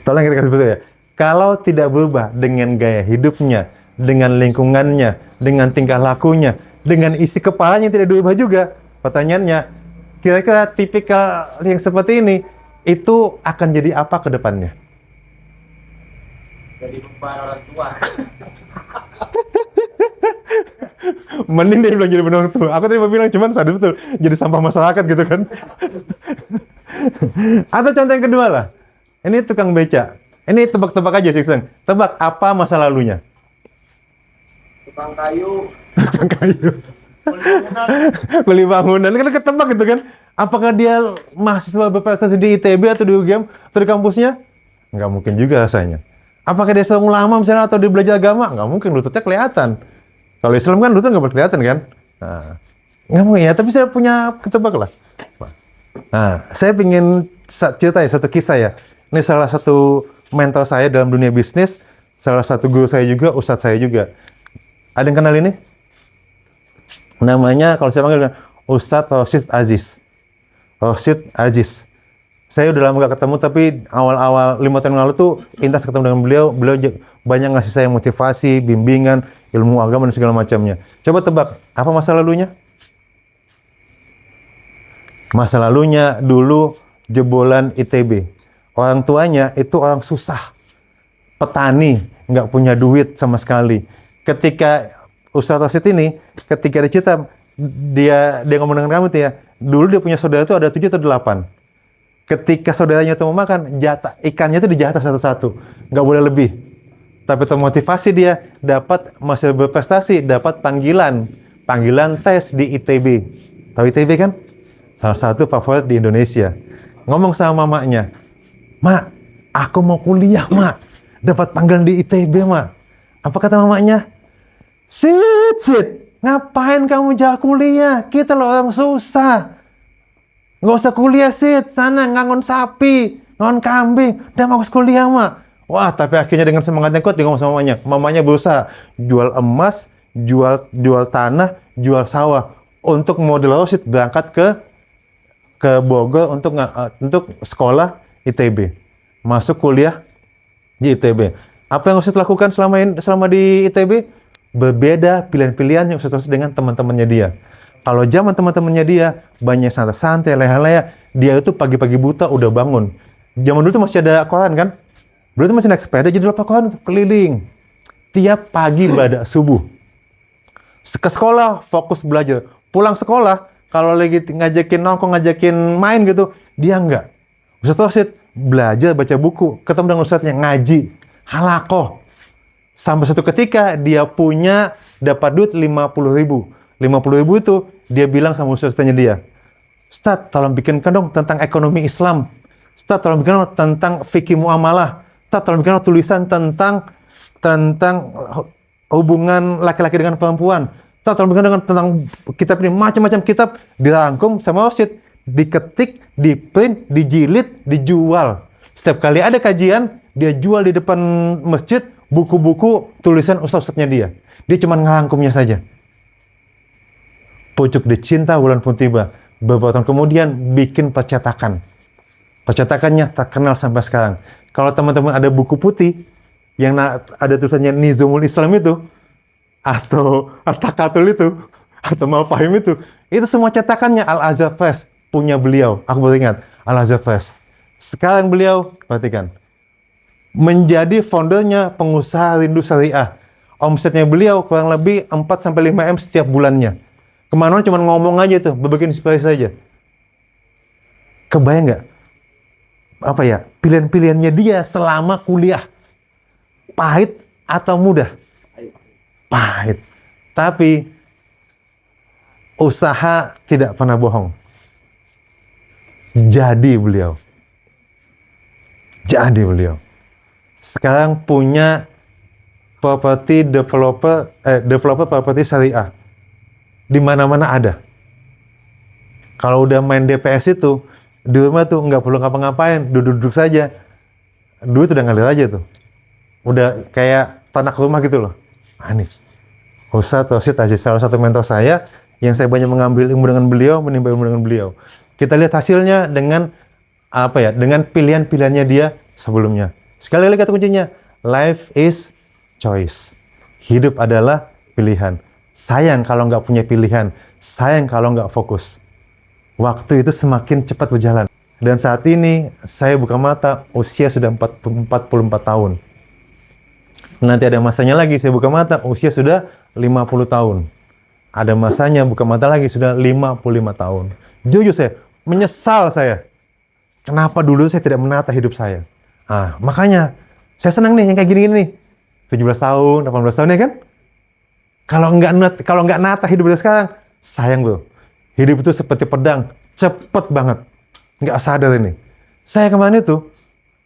Tolong kita kasih betul ya. Kalau tidak berubah dengan gaya hidupnya, dengan lingkungannya, dengan tingkah lakunya, dengan isi kepalanya yang tidak berubah juga, pertanyaannya, kira-kira tipikal yang seperti ini, itu akan jadi apa ke depannya? Jadi beban orang tua. Mending dia bilang jadi benar tua. Aku tadi mau bilang cuman sadar betul jadi sampah masyarakat gitu kan. Atau contoh yang kedua lah. Ini tukang beca. Ini tebak-tebak aja sih, Seng. Tebak apa masa lalunya? Tukang kayu. Tukang kayu. Kuli bangunan. Kan ketebak gitu kan. Apakah dia mahasiswa berprestasi di ITB atau di UGM atau di kampusnya? Nggak mungkin juga rasanya. Apakah dia seorang ulama misalnya atau dia belajar agama? Nggak mungkin, lututnya kelihatan. Kalau Islam kan lutut nggak kelihatan kan? Nggak mungkin ya, tapi saya punya ketebak lah. Saya ingin cerita ya, satu kisah ya. Ini salah satu mentor saya dalam dunia bisnis, salah satu guru saya juga, ustadz saya juga. Ada yang kenal ini? Namanya, kalau saya panggil, Ustadz Rosyid Aziz. Rosyid Aziz. Saya udah lama gak ketemu, tapi awal-awal 5 tahun lalu tuh intas ketemu dengan beliau. Beliau banyak ngasih saya motivasi, bimbingan, ilmu agama dan segala macamnya. Coba tebak, apa masa lalunya? Masa lalunya dulu jebolan ITB. Orang tuanya itu orang susah. Petani, nggak punya duit sama sekali. Ketika Ustadz Rosyid ini, ketika dia ngomong dengan kamu tuh ya, dulu dia punya saudara itu ada 7 atau 8. Ketika saudaranya itu mau makan, jatah ikannya itu dijatah satu-satu, nggak boleh lebih. Tapi termotivasi dia dapat masih berprestasi, dapat panggilan tes di ITB. Tahu ITB kan? Salah satu favorit di Indonesia. Ngomong sama mamanya, "Mak, aku mau kuliah, Mak. Dapat panggilan di ITB, Mak." Apa kata mamanya? Sit, ngapain kamu jauh kuliah? Kita loh orang susah. Nggak usah kuliah, Sid. Sana ngangon sapi, ngangon kambing. Udah mau kuliah, Mak. Wah, tapi akhirnya dengan semangat yang kuat dia ngomong sama mamanya. Mamanya berusaha jual emas, jual tanah, jual sawah untuk model Rosyid berangkat ke Bogor untuk sekolah ITB. Masuk kuliah di ITB. Apa yang Ustaz lakukan selama di ITB? Berbeda pilihan-pilihan yang Ustaz dengan teman-temannya dia. Kalau zaman teman-temannya dia, banyak santai-santai, leha-leha. Dia itu pagi-pagi buta udah bangun. Zaman dulu tuh masih ada koran kan? Dulu tuh masih naik sepeda, jadi lapangan keliling. Tiap pagi pada subuh. Ke sekolah, fokus belajar. Pulang sekolah, kalau lagi ngajakin nongkrong, ngajakin main gitu, dia enggak. Ustaz Rosid belajar, baca buku, ketemu dengan Ustaznya, ngaji, halakoh. Sampai satu ketika, dia dapat duit 50.000. 50.000 itu, dia bilang sama Ustaznya dia, Ustaz, tolong bikinkan dong tentang ekonomi Islam. Ustaz, tolong bikinkan dong tentang fikih muamalah. Ustaz, tolong bikinkan dong tulisan tentang hubungan laki-laki dengan perempuan. Ustaz, tolong bikinkan tentang kitab ini. Macam-macam kitab dirangkum sama Rosid. Diketik, diprint, dijilid, dijual. Setiap kali ada kajian, dia jual di depan masjid buku-buku tulisan ustaz-ustaznya dia. Dia cuma ngerangkumnya saja. Pucuk dicinta bulan pun tiba. Beberapa tahun kemudian bikin percetakan. Percetakannya terkenal sampai sekarang. Kalau teman-teman ada buku putih yang ada tulisannya Nizamul Islam itu, atau At-Takatul itu, atau Mafahim itu semua cetakannya Al-Azhar Press punya beliau. Aku baru ingat, Al-Azhar Press. Sekarang beliau, perhatikan, menjadi foundernya pengusaha Rindu Syariah. Omsetnya beliau kurang lebih 4-5 M setiap bulannya. Kemana cuma ngomong aja tuh, berbagi inspirasi saja. Kebayang nggak? Apa ya, pilihan-pilihannya dia selama kuliah. Pahit atau mudah? Pahit. Tapi usaha tidak pernah bohong. Jadi beliau. Sekarang punya developer properti syariah. Di mana-mana ada. Kalau udah main DPS itu, di rumah tuh nggak perlu ngapa-ngapain, duduk-duduk saja. Duit udah ngalir aja tuh. Udah kayak tanah rumah gitu loh. Manis. Ustaz Rosid Aziz, salah satu mentor saya, yang saya banyak mengambil ilmu dengan beliau, menimba ilmu dengan beliau. Kita lihat hasilnya dengan dengan pilihan-pilihannya dia sebelumnya. Sekali lagi kata kuncinya, life is choice. Hidup adalah pilihan. Sayang kalau nggak punya pilihan, sayang kalau nggak fokus. Waktu itu semakin cepat berjalan. Dan saat ini, saya buka mata, usia sudah 44 tahun. Nanti ada masanya lagi, saya buka mata, usia sudah 50 tahun. Ada masanya, buka mata lagi, sudah 55 tahun. Jujur saya, menyesal saya. Kenapa dulu saya tidak menata hidup saya? Makanya, saya senang nih yang kayak gini-gini nih. 17 tahun, 18 tahun ya kan? Kalau nggak nata hidup dari sekarang, sayang bro. Hidup itu seperti pedang, cepet banget. Nggak sadar ini. Saya kemarin itu,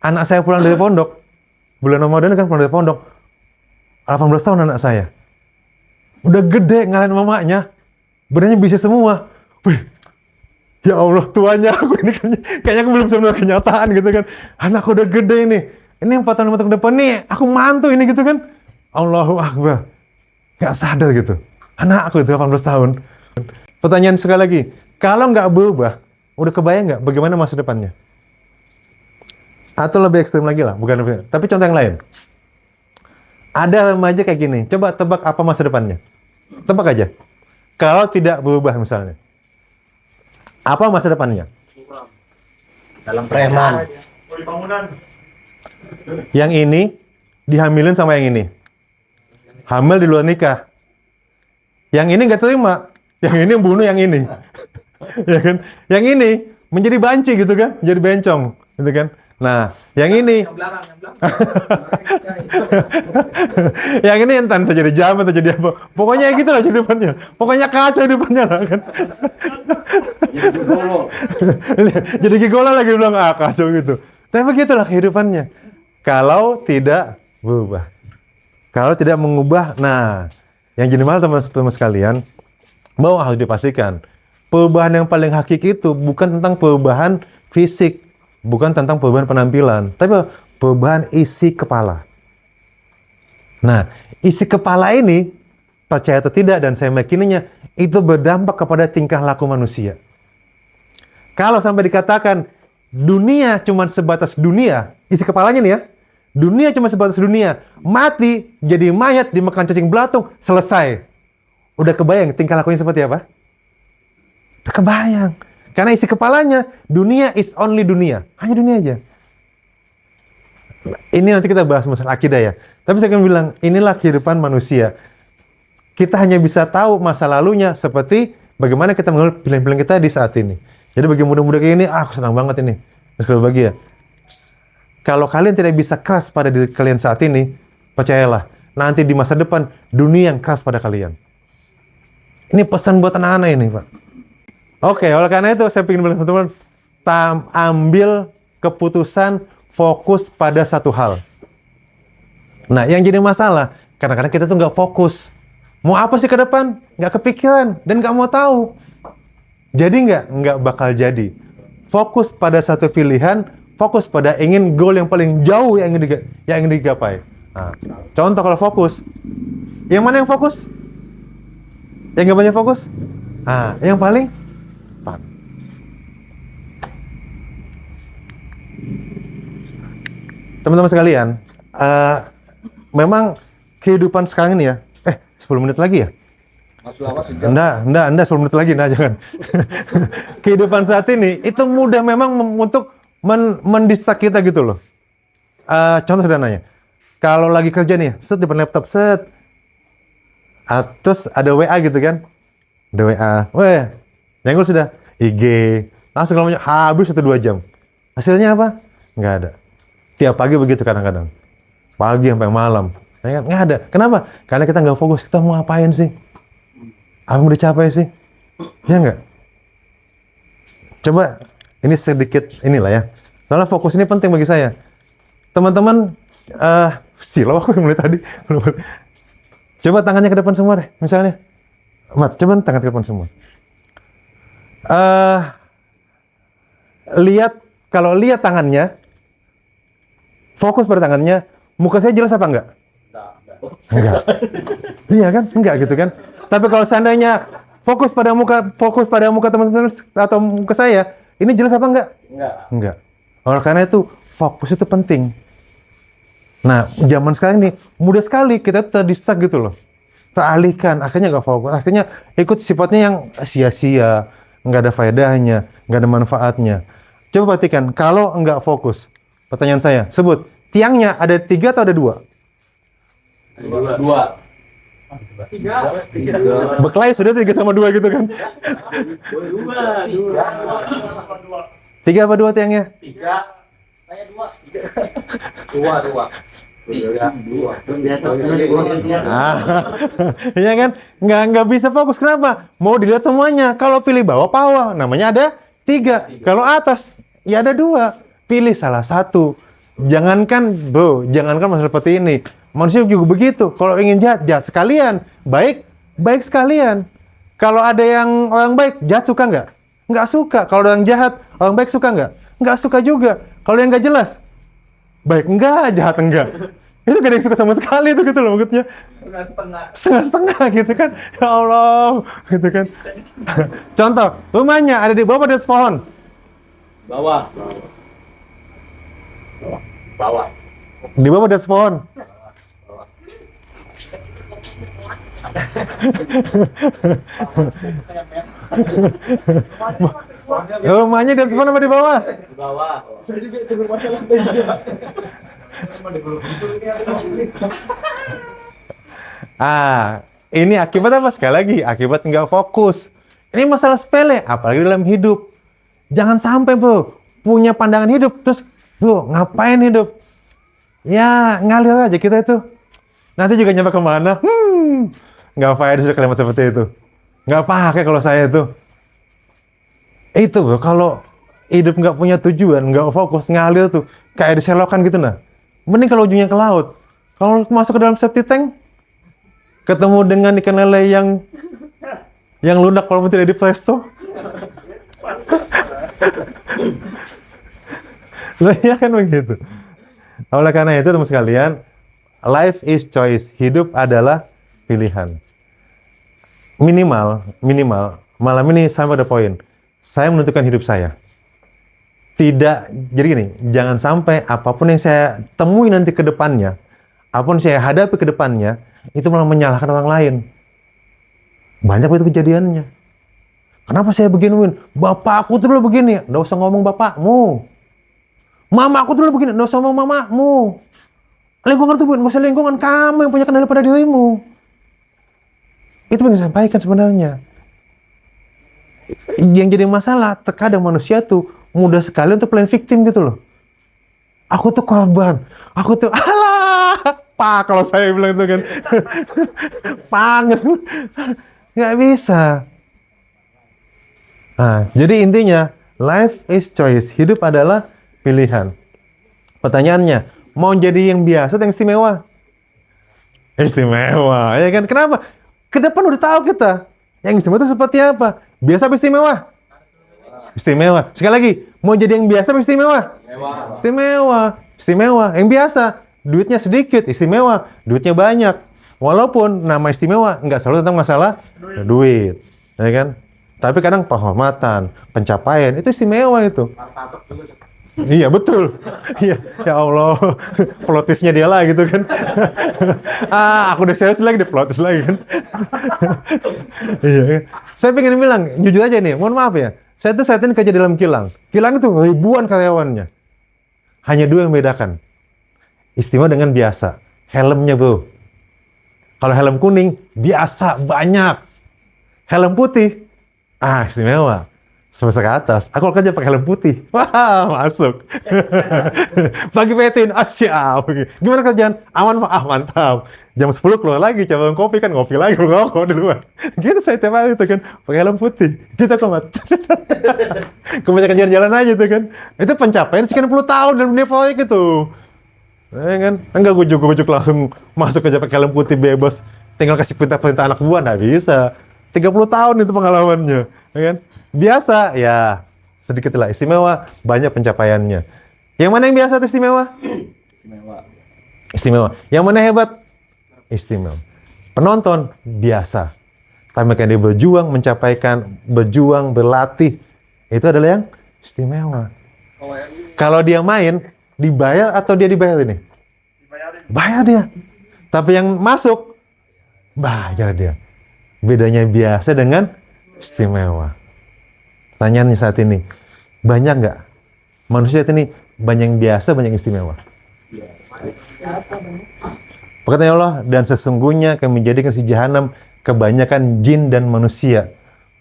anak saya pulang dari pondok, bulan Ramadan kan pulang dari pondok, 18 tahun anak saya. Udah gede ngalahin mamanya, badannya bisa semua. Wih, ya Allah tuanya aku ini kayaknya aku belum sempat kenyataan gitu kan. Anakku udah gede ini. Ini 4 tahun 5 tahun ke depan nih, aku mantu ini gitu kan. Allahu Akbar. Nggak sadar gitu. Anak aku itu 18 tahun. Pertanyaan sekali lagi, kalau nggak berubah, udah kebayang nggak bagaimana masa depannya? Atau lebih ekstrem lagi lah, tapi contoh yang lain. Ada remaja kayak gini, coba tebak apa masa depannya? Tebak aja. Kalau tidak berubah misalnya. Apa masa depannya? Dalam preman. Yang ini dihamilin sama yang ini. Hamil di luar nikah. Yang ini nggak terima. Yang ini bunuh yang ini. Ya kan? Yang ini menjadi banci gitu kan? Jadi bencong gitu kan? Nah, yang ini yang ini entar terjadi jam atau jadi apa. Pokoknya gitu lah kehidupannya. Pokoknya kacau hidupannya lah kan. Jadi gigolo lagi bilang kacau gitu. Tapi begitulah kehidupannya. Kalau tidak berubah. Kalau tidak mengubah, nah, yang jadi malah teman-teman sekalian, bahwa harus dipastikan, perubahan yang paling hakiki itu bukan tentang perubahan fisik, bukan tentang perubahan penampilan, tapi perubahan isi kepala. Nah, isi kepala ini, percaya atau tidak, dan saya meyakininya, itu berdampak kepada tingkah laku manusia. Kalau sampai dikatakan, dunia cuma sebatas dunia, isi kepalanya nih ya, Dunia cuma sebatas dunia. Mati, jadi mayat, dimakan cacing belatung, selesai. Udah kebayang tingkah lakunya seperti apa? Udah kebayang. Karena isi kepalanya, dunia is only dunia. Hanya dunia aja. Ini nanti kita bahas masalah akidah ya. Tapi saya akan bilang, inilah kehidupan manusia. Kita hanya bisa tahu masa lalunya seperti bagaimana kita mengambil pilihan-pilihan kita di saat ini. Jadi bagi muda-muda kayak ini, aku senang banget ini. Terus kalau bagi ya, kalau kalian tidak bisa keras pada diri kalian saat ini, percayalah, nanti di masa depan, dunia yang keras pada kalian. Ini pesan buat anak-anak ini, Pak. Oke, oleh karena itu, saya ingin bilang teman-teman, ambil keputusan fokus pada satu hal. Nah, yang jadi masalah, kadang-kadang kita tuh nggak fokus. Mau apa sih ke depan? Nggak kepikiran, dan nggak mau tahu. Jadi nggak bakal jadi. Fokus pada satu pilihan, fokus pada ingin goal yang paling jauh yang ingin digapai. Nah, contoh kalau fokus, yang mana yang fokus? Yang nggak banyak fokus? Nah, yang paling fun. Teman-teman sekalian, memang kehidupan sekarang ini ya, 10 menit lagi ya? Enggak, 10 menit lagi, nah jangan. Kehidupan saat ini, itu mudah memang untuk mendistract kita gitu loh. Contoh sederhananya, kalau lagi kerja nih, set depan laptop, set. Terus ada WA gitu kan? Ada WA, nyenggol sudah, IG, langsung kalau habis 1-2 jam. Hasilnya apa? Nggak ada. Tiap pagi begitu kadang-kadang. Pagi sampai malam. Nggak ada. Kenapa? Karena kita nggak fokus. Kita mau ngapain sih? Apa yang mau dicapai sih? Ya nggak? Coba, ini sedikit inilah ya. Soalnya fokus ini penting bagi saya. Teman-teman, silau aku yang mulai tadi. Coba tangannya ke depan semua deh, misalnya. Mat, coba tangan ke depan semua. Kalau lihat tangannya, fokus pada tangannya, muka saya jelas apa enggak? Enggak. Iya kan? Enggak gitu kan? Tapi kalau seandainya fokus pada muka teman-teman atau muka saya, ini jelas apa enggak? Enggak. Oleh karena itu, fokus itu penting. Nah, zaman sekarang ini mudah sekali kita terdistract gitu loh. Teralihkan, akhirnya nggak fokus. Akhirnya ikut sifatnya yang sia-sia, nggak ada faedahnya, nggak ada manfaatnya. Coba perhatikan, kalau nggak fokus, pertanyaan saya, sebut, tiangnya ada 3 atau ada 2? 2. 3. Berkelahi sudah 3 sama 2 gitu kan? 2. 3 apa 2 tiangnya? 3. Saya 2. 2. Di atasnya 2. Iya kan? Nggak bisa fokus. Kenapa? Mau dilihat semuanya. Kalau pilih bawah, namanya ada 3. Kalau atas, ya ada 2. Pilih salah satu. Jangankan masalah seperti ini. Manusia juga begitu. Kalau ingin jahat sekalian. Baik sekalian. Kalau ada yang orang baik, jahat suka nggak? Nggak suka. Kalau ada yang jahat, orang baik suka nggak? Nggak suka juga. Kalau yang nggak jelas, baik enggak, jahat enggak. Itu gak ada yang suka sama sekali itu gitu loh maksudnya. Setengah-setengah gitu kan. Ya Allah, gitu kan. Contoh, rumahnya ada di bawah di atas pohon. Bawah. Di bawah di atas pohon. Rumahnya di atas pohon apa di bawah? Di bawah. Saya juga itu masalah. Ini akibat apa? Sekali lagi, akibat nggak fokus. Ini masalah sepele, apalagi dalam hidup. Jangan sampai, bro, punya pandangan hidup, terus, bro, ngapain hidup? Ya, ngalir aja kita itu. Nanti juga nyampe kemana? Nggak faedah sudah kalimat seperti itu. Nggak pakai kalau saya itu. Itu, bro, kalau hidup nggak punya tujuan, nggak fokus, ngalir tuh, kayak diselokan gitu, nah. Mending kalau ujungnya ke laut. Kalau masuk ke dalam septic tank, ketemu dengan ikan lele yang lunak walaupun tidak di presto. Ya kan begitu. Oleh karena itu teman sekalian, life is choice. Hidup adalah pilihan. Minimal, malam ini saya pada poin. Saya menentukan hidup saya. Jadi gini, jangan sampai apapun yang saya temui nanti ke depannya, apapun saya hadapi ke depannya, itu malah menyalahkan orang lain. Banyak itu kejadiannya. Kenapa saya beginiin? Bapakku tuh dulu begini. Nggak usah ngomong bapakmu. Mama aku tuh dulu begini. Nggak usah ngomong mamamu. Lingkungan tuh nggak usah lingkungan, kamu yang punya kendali pada dirimu. Itu yang disampaikan sebenarnya. Yang jadi masalah, terkadang manusia tuh mudah sekali untuk playing victim gitu loh. Aku tuh korban. Aku tuh, alah, pak kalau saya bilang itu kan. Panget. Nggak bisa. Nah, jadi intinya, life is choice. Hidup adalah pilihan. Pertanyaannya, mau jadi yang biasa atau yang istimewa? Istimewa, ya kan? Kenapa? Ke depan udah tahu kita. Yang istimewa itu seperti apa? Biasa apa istimewa? Istimewa. Sekali lagi, mau jadi yang biasa apa istimewa? Istimewa. Istimewa. Yang biasa, duitnya sedikit. Istimewa, duitnya banyak. Walaupun nama istimewa nggak selalu tentang masalah duit. Ya kan? Tapi kadang penghormatan, pencapaian, itu istimewa itu. Iya, betul. Iya, ya Allah. Plotisnya dia lah gitu kan. Aku udah serius lagi, dia plotis lagi kan. Iya. Saya pengen bilang, jujur aja nih, mohon maaf ya. Saya tuh saat ini kerja dalam kilang. Kilang itu ribuan karyawannya. Hanya dua yang membedakan. Istimewa dengan biasa. Helmnya, bro. Kalau helm kuning, biasa, banyak. Helm putih, istimewa. Semester ke atas. Aku kerja pakai helm putih. Wah, masuk. Pagi petin, siap. Gimana kerjaan? Aman, Pak? Mantap. Jam 10 keluar lagi, coba kopi kan, ngopi lagi, ngerokok di luar. Gitu saya tiap hari itu kan, pakai helm putih. Kita komat. Kebanyakan jalan-jalan aja tuh kan. Itu pencapaian sekian puluh tahun dalam dunia proyek itu. Ya kan? Enggak gujuk-gujuk langsung masuk kerja pakai helm putih bebas. Tinggal kasih perintah-perintah anak buah, nggak bisa. 30 tahun itu pengalamannya. Ya kan? Biasa, ya sedikit lah. Istimewa, banyak pencapaiannya. Yang mana yang biasa atau istimewa? Istimewa. Yang mana hebat? Istimewa. Penonton, biasa. Tapi kan dia berjuang, berjuang, berlatih. Itu adalah yang istimewa. Kalau dia main, dibayar atau dia dibayar ini? Bayar dia. Tapi yang masuk, bayar dia. Bedanya biasa dengan istimewa. Pertanyaannya saat ini, banyak nggak manusia saat ini banyak yang biasa, banyak yang istimewa? Perkataan Allah, dan sesungguhnya kami menjadikan si jahanam kebanyakan jin dan manusia.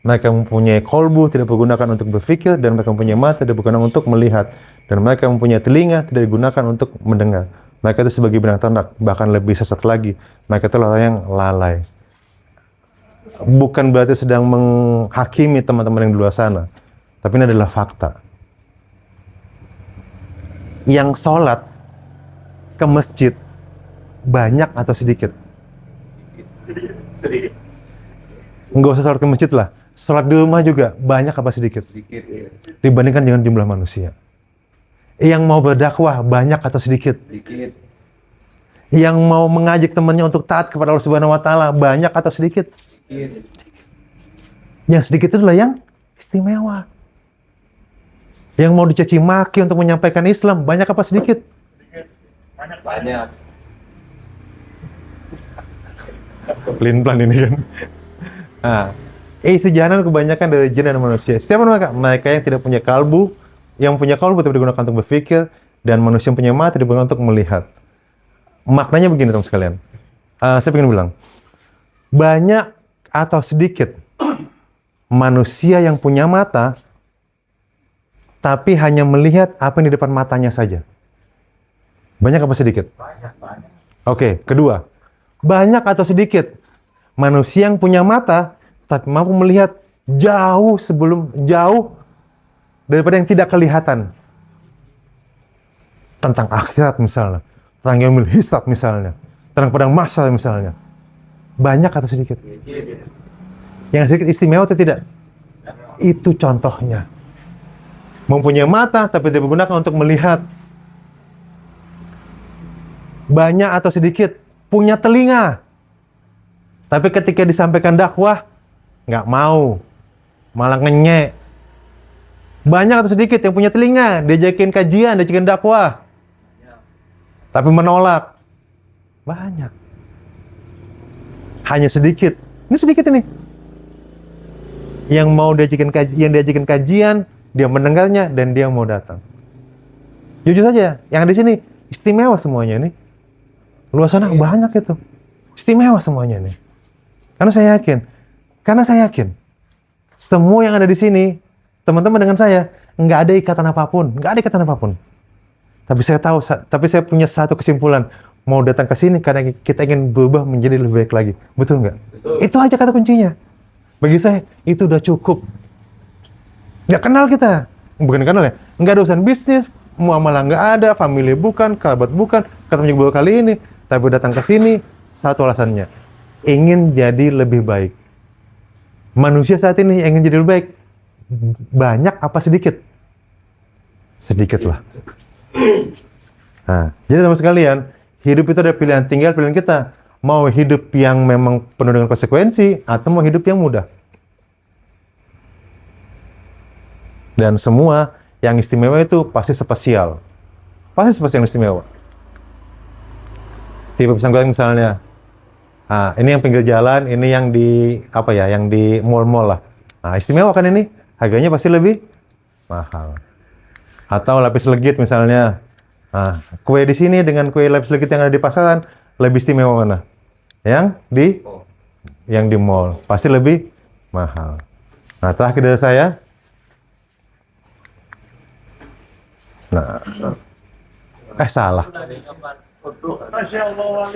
Mereka mempunyai kolbu, tidak digunakan untuk berpikir, dan mereka mempunyai mata, tidak digunakan untuk melihat, dan mereka mempunyai telinga, tidak digunakan untuk mendengar. Mereka itu sebagai binatang ternak, bahkan lebih sesat lagi. Mereka itu orang yang lalai. Bukan berarti sedang menghakimi teman-teman yang di luar sana, tapi ini adalah fakta. Yang sholat ke masjid banyak atau sedikit? Sedikit. Nggak usah sholat ke masjid lah, sholat di rumah juga banyak apa sedikit? Sedikit. Dibandingkan dengan jumlah manusia. Yang mau berdakwah banyak atau sedikit? Sedikit. Yang mau mengajak temannya untuk taat kepada Allah Subhanahu wa taala banyak atau sedikit? Yang sedikit itu adalah yang istimewa. Yang mau dicaci maki untuk menyampaikan Islam banyak apa sedikit? Banyak. Pelin-pelan ini kan. Nah, isi jahanam kebanyakan dari jin dan manusia. Siapa mereka? Mereka yang tidak punya kalbu, yang punya kalbu tapi digunakan untuk berpikir, dan manusia yang punya mata digunakan untuk melihat. Maknanya begini teman sekalian. Saya ingin bilang, banyak atau sedikit manusia yang punya mata tapi hanya melihat apa yang di depan matanya saja. Banyak apa sedikit? Banyak. Oke, kedua, banyak atau sedikit manusia yang punya mata tapi mampu melihat jauh daripada yang tidak kelihatan. Tentang akhirat misalnya, tentang yaumul hisab misalnya, tentang padang mahsyar misalnya. Banyak atau sedikit? Yang sedikit istimewa atau tidak? Itu contohnya. Mempunyai mata tapi tidak digunakan untuk melihat. Banyak atau sedikit punya telinga. Tapi ketika disampaikan dakwah, nggak mau. Malah ngenyek. Banyak atau sedikit yang punya telinga, diajakin kajian, diajakin dakwah, tapi menolak? Banyak. Hanya sedikit. Ini sedikit ini. Yang mau diajakin kajian, dia mendengarnya dan dia mau datang. Jujur saja, yang di sini istimewa semuanya nih. Luar sana banyak itu. Istimewa semuanya nih. Karena saya yakin semua yang ada di sini, teman-teman dengan saya, nggak ada ikatan apapun. Tapi saya punya satu kesimpulan, mau datang ke sini karena kita ingin berubah menjadi lebih baik lagi. Betul nggak? Betul. Itu aja kata kuncinya. Bagi saya, itu udah cukup. Nggak kenal kita. Bukan kenal ya. Nggak ada urusan bisnis, muamalah nggak ada, family bukan, kerabat bukan, ketemu juga baru kali ini. Tapi datang ke sini, satu alasannya. Ingin jadi lebih baik. Manusia saat ini ingin jadi lebih baik. Banyak apa sedikit? Sedikit lah. Nah, jadi teman sekalian, hidup itu ada pilihan, tinggal pilihan kita. Mau hidup yang memang penuh dengan konsekuensi, atau mau hidup yang mudah. Dan semua yang istimewa itu pasti spesial. Pasti spesial yang istimewa. Tipe pisang goreng misalnya. Nah, ini yang pinggir jalan, ini yang di yang di mall-mall lah. Nah, istimewa kan ini? Harganya pasti lebih mahal. Atau lapis legit misalnya. Nah, kue di sini dengan kue lapis legit yang ada di pasaran lebih istimewa mana? Yang di mall pasti lebih mahal. Nah, terakhir dari saya. Salah. Masya Allah,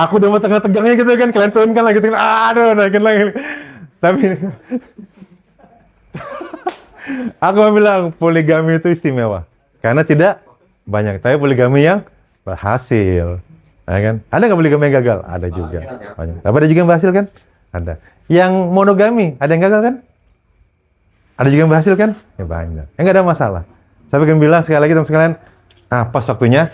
Aku udah mau tengah-tegangnya gitu kan, kalian turunkan lagi, aduh, naikin lagi. Tapi aku mau bilang poligami itu istimewa karena tidak banyak, tapi poligami yang berhasil, ya kan? Ada nggak poligami yang gagal? Ada juga, banyak. Tapi ada juga yang berhasil kan? Ada. Yang monogami, ada yang gagal kan? Ada juga yang berhasil kan? Ya banyak. Ya nggak ada masalah. Saya ingin bilang sekali lagi teman sekalian, pas waktunya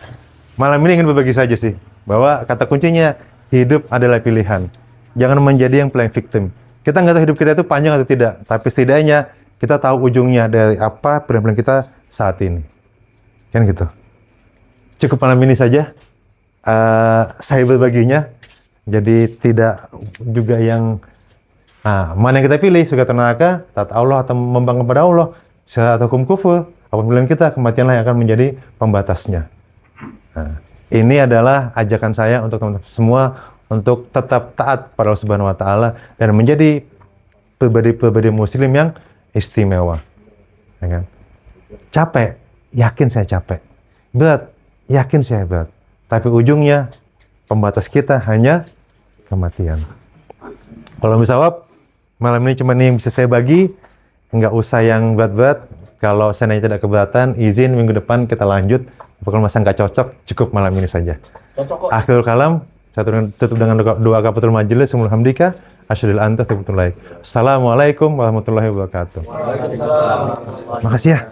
malam ini ingin berbagi saja sih, bahwa kata kuncinya hidup adalah pilihan. Jangan menjadi yang playing victim. Kita nggak tahu hidup kita itu panjang atau tidak, tapi setidaknya kita tahu ujungnya dari apa pilihan kita saat ini. Kan gitu. Cukup malam ini saja saya berbaginya. Jadi tidak juga yang mana yang kita pilih, surga atau neraka, taat Allah atau membangga kepada Allah, syariat atau hukum kufur. Apapun pilihan kita, kematianlah yang akan menjadi pembatasnya. Nah, ini adalah ajakan saya untuk teman-teman semua untuk tetap taat pada Allah Subhanahu wa Ta'ala dan menjadi pribadi-pribadi muslim yang istimewa. Ya kan? Capek, yakin saya capek. Berat, yakin saya berat. Tapi ujungnya pembatas kita hanya kematian. Kalau misalnya malam ini cuma ini yang bisa saya bagi, nggak usah yang berat-berat. Kalau saya tidak keberatan, izin minggu depan kita lanjut. Kalau masa nggak cocok, cukup malam ini saja. Akhirul kalam, saya tutup dengan doa kafatul majelis. Alhamdulillah, asyhadu an la ilaha illallah. Assalamualaikum warahmatullahi wabarakatuh. Makasih ya.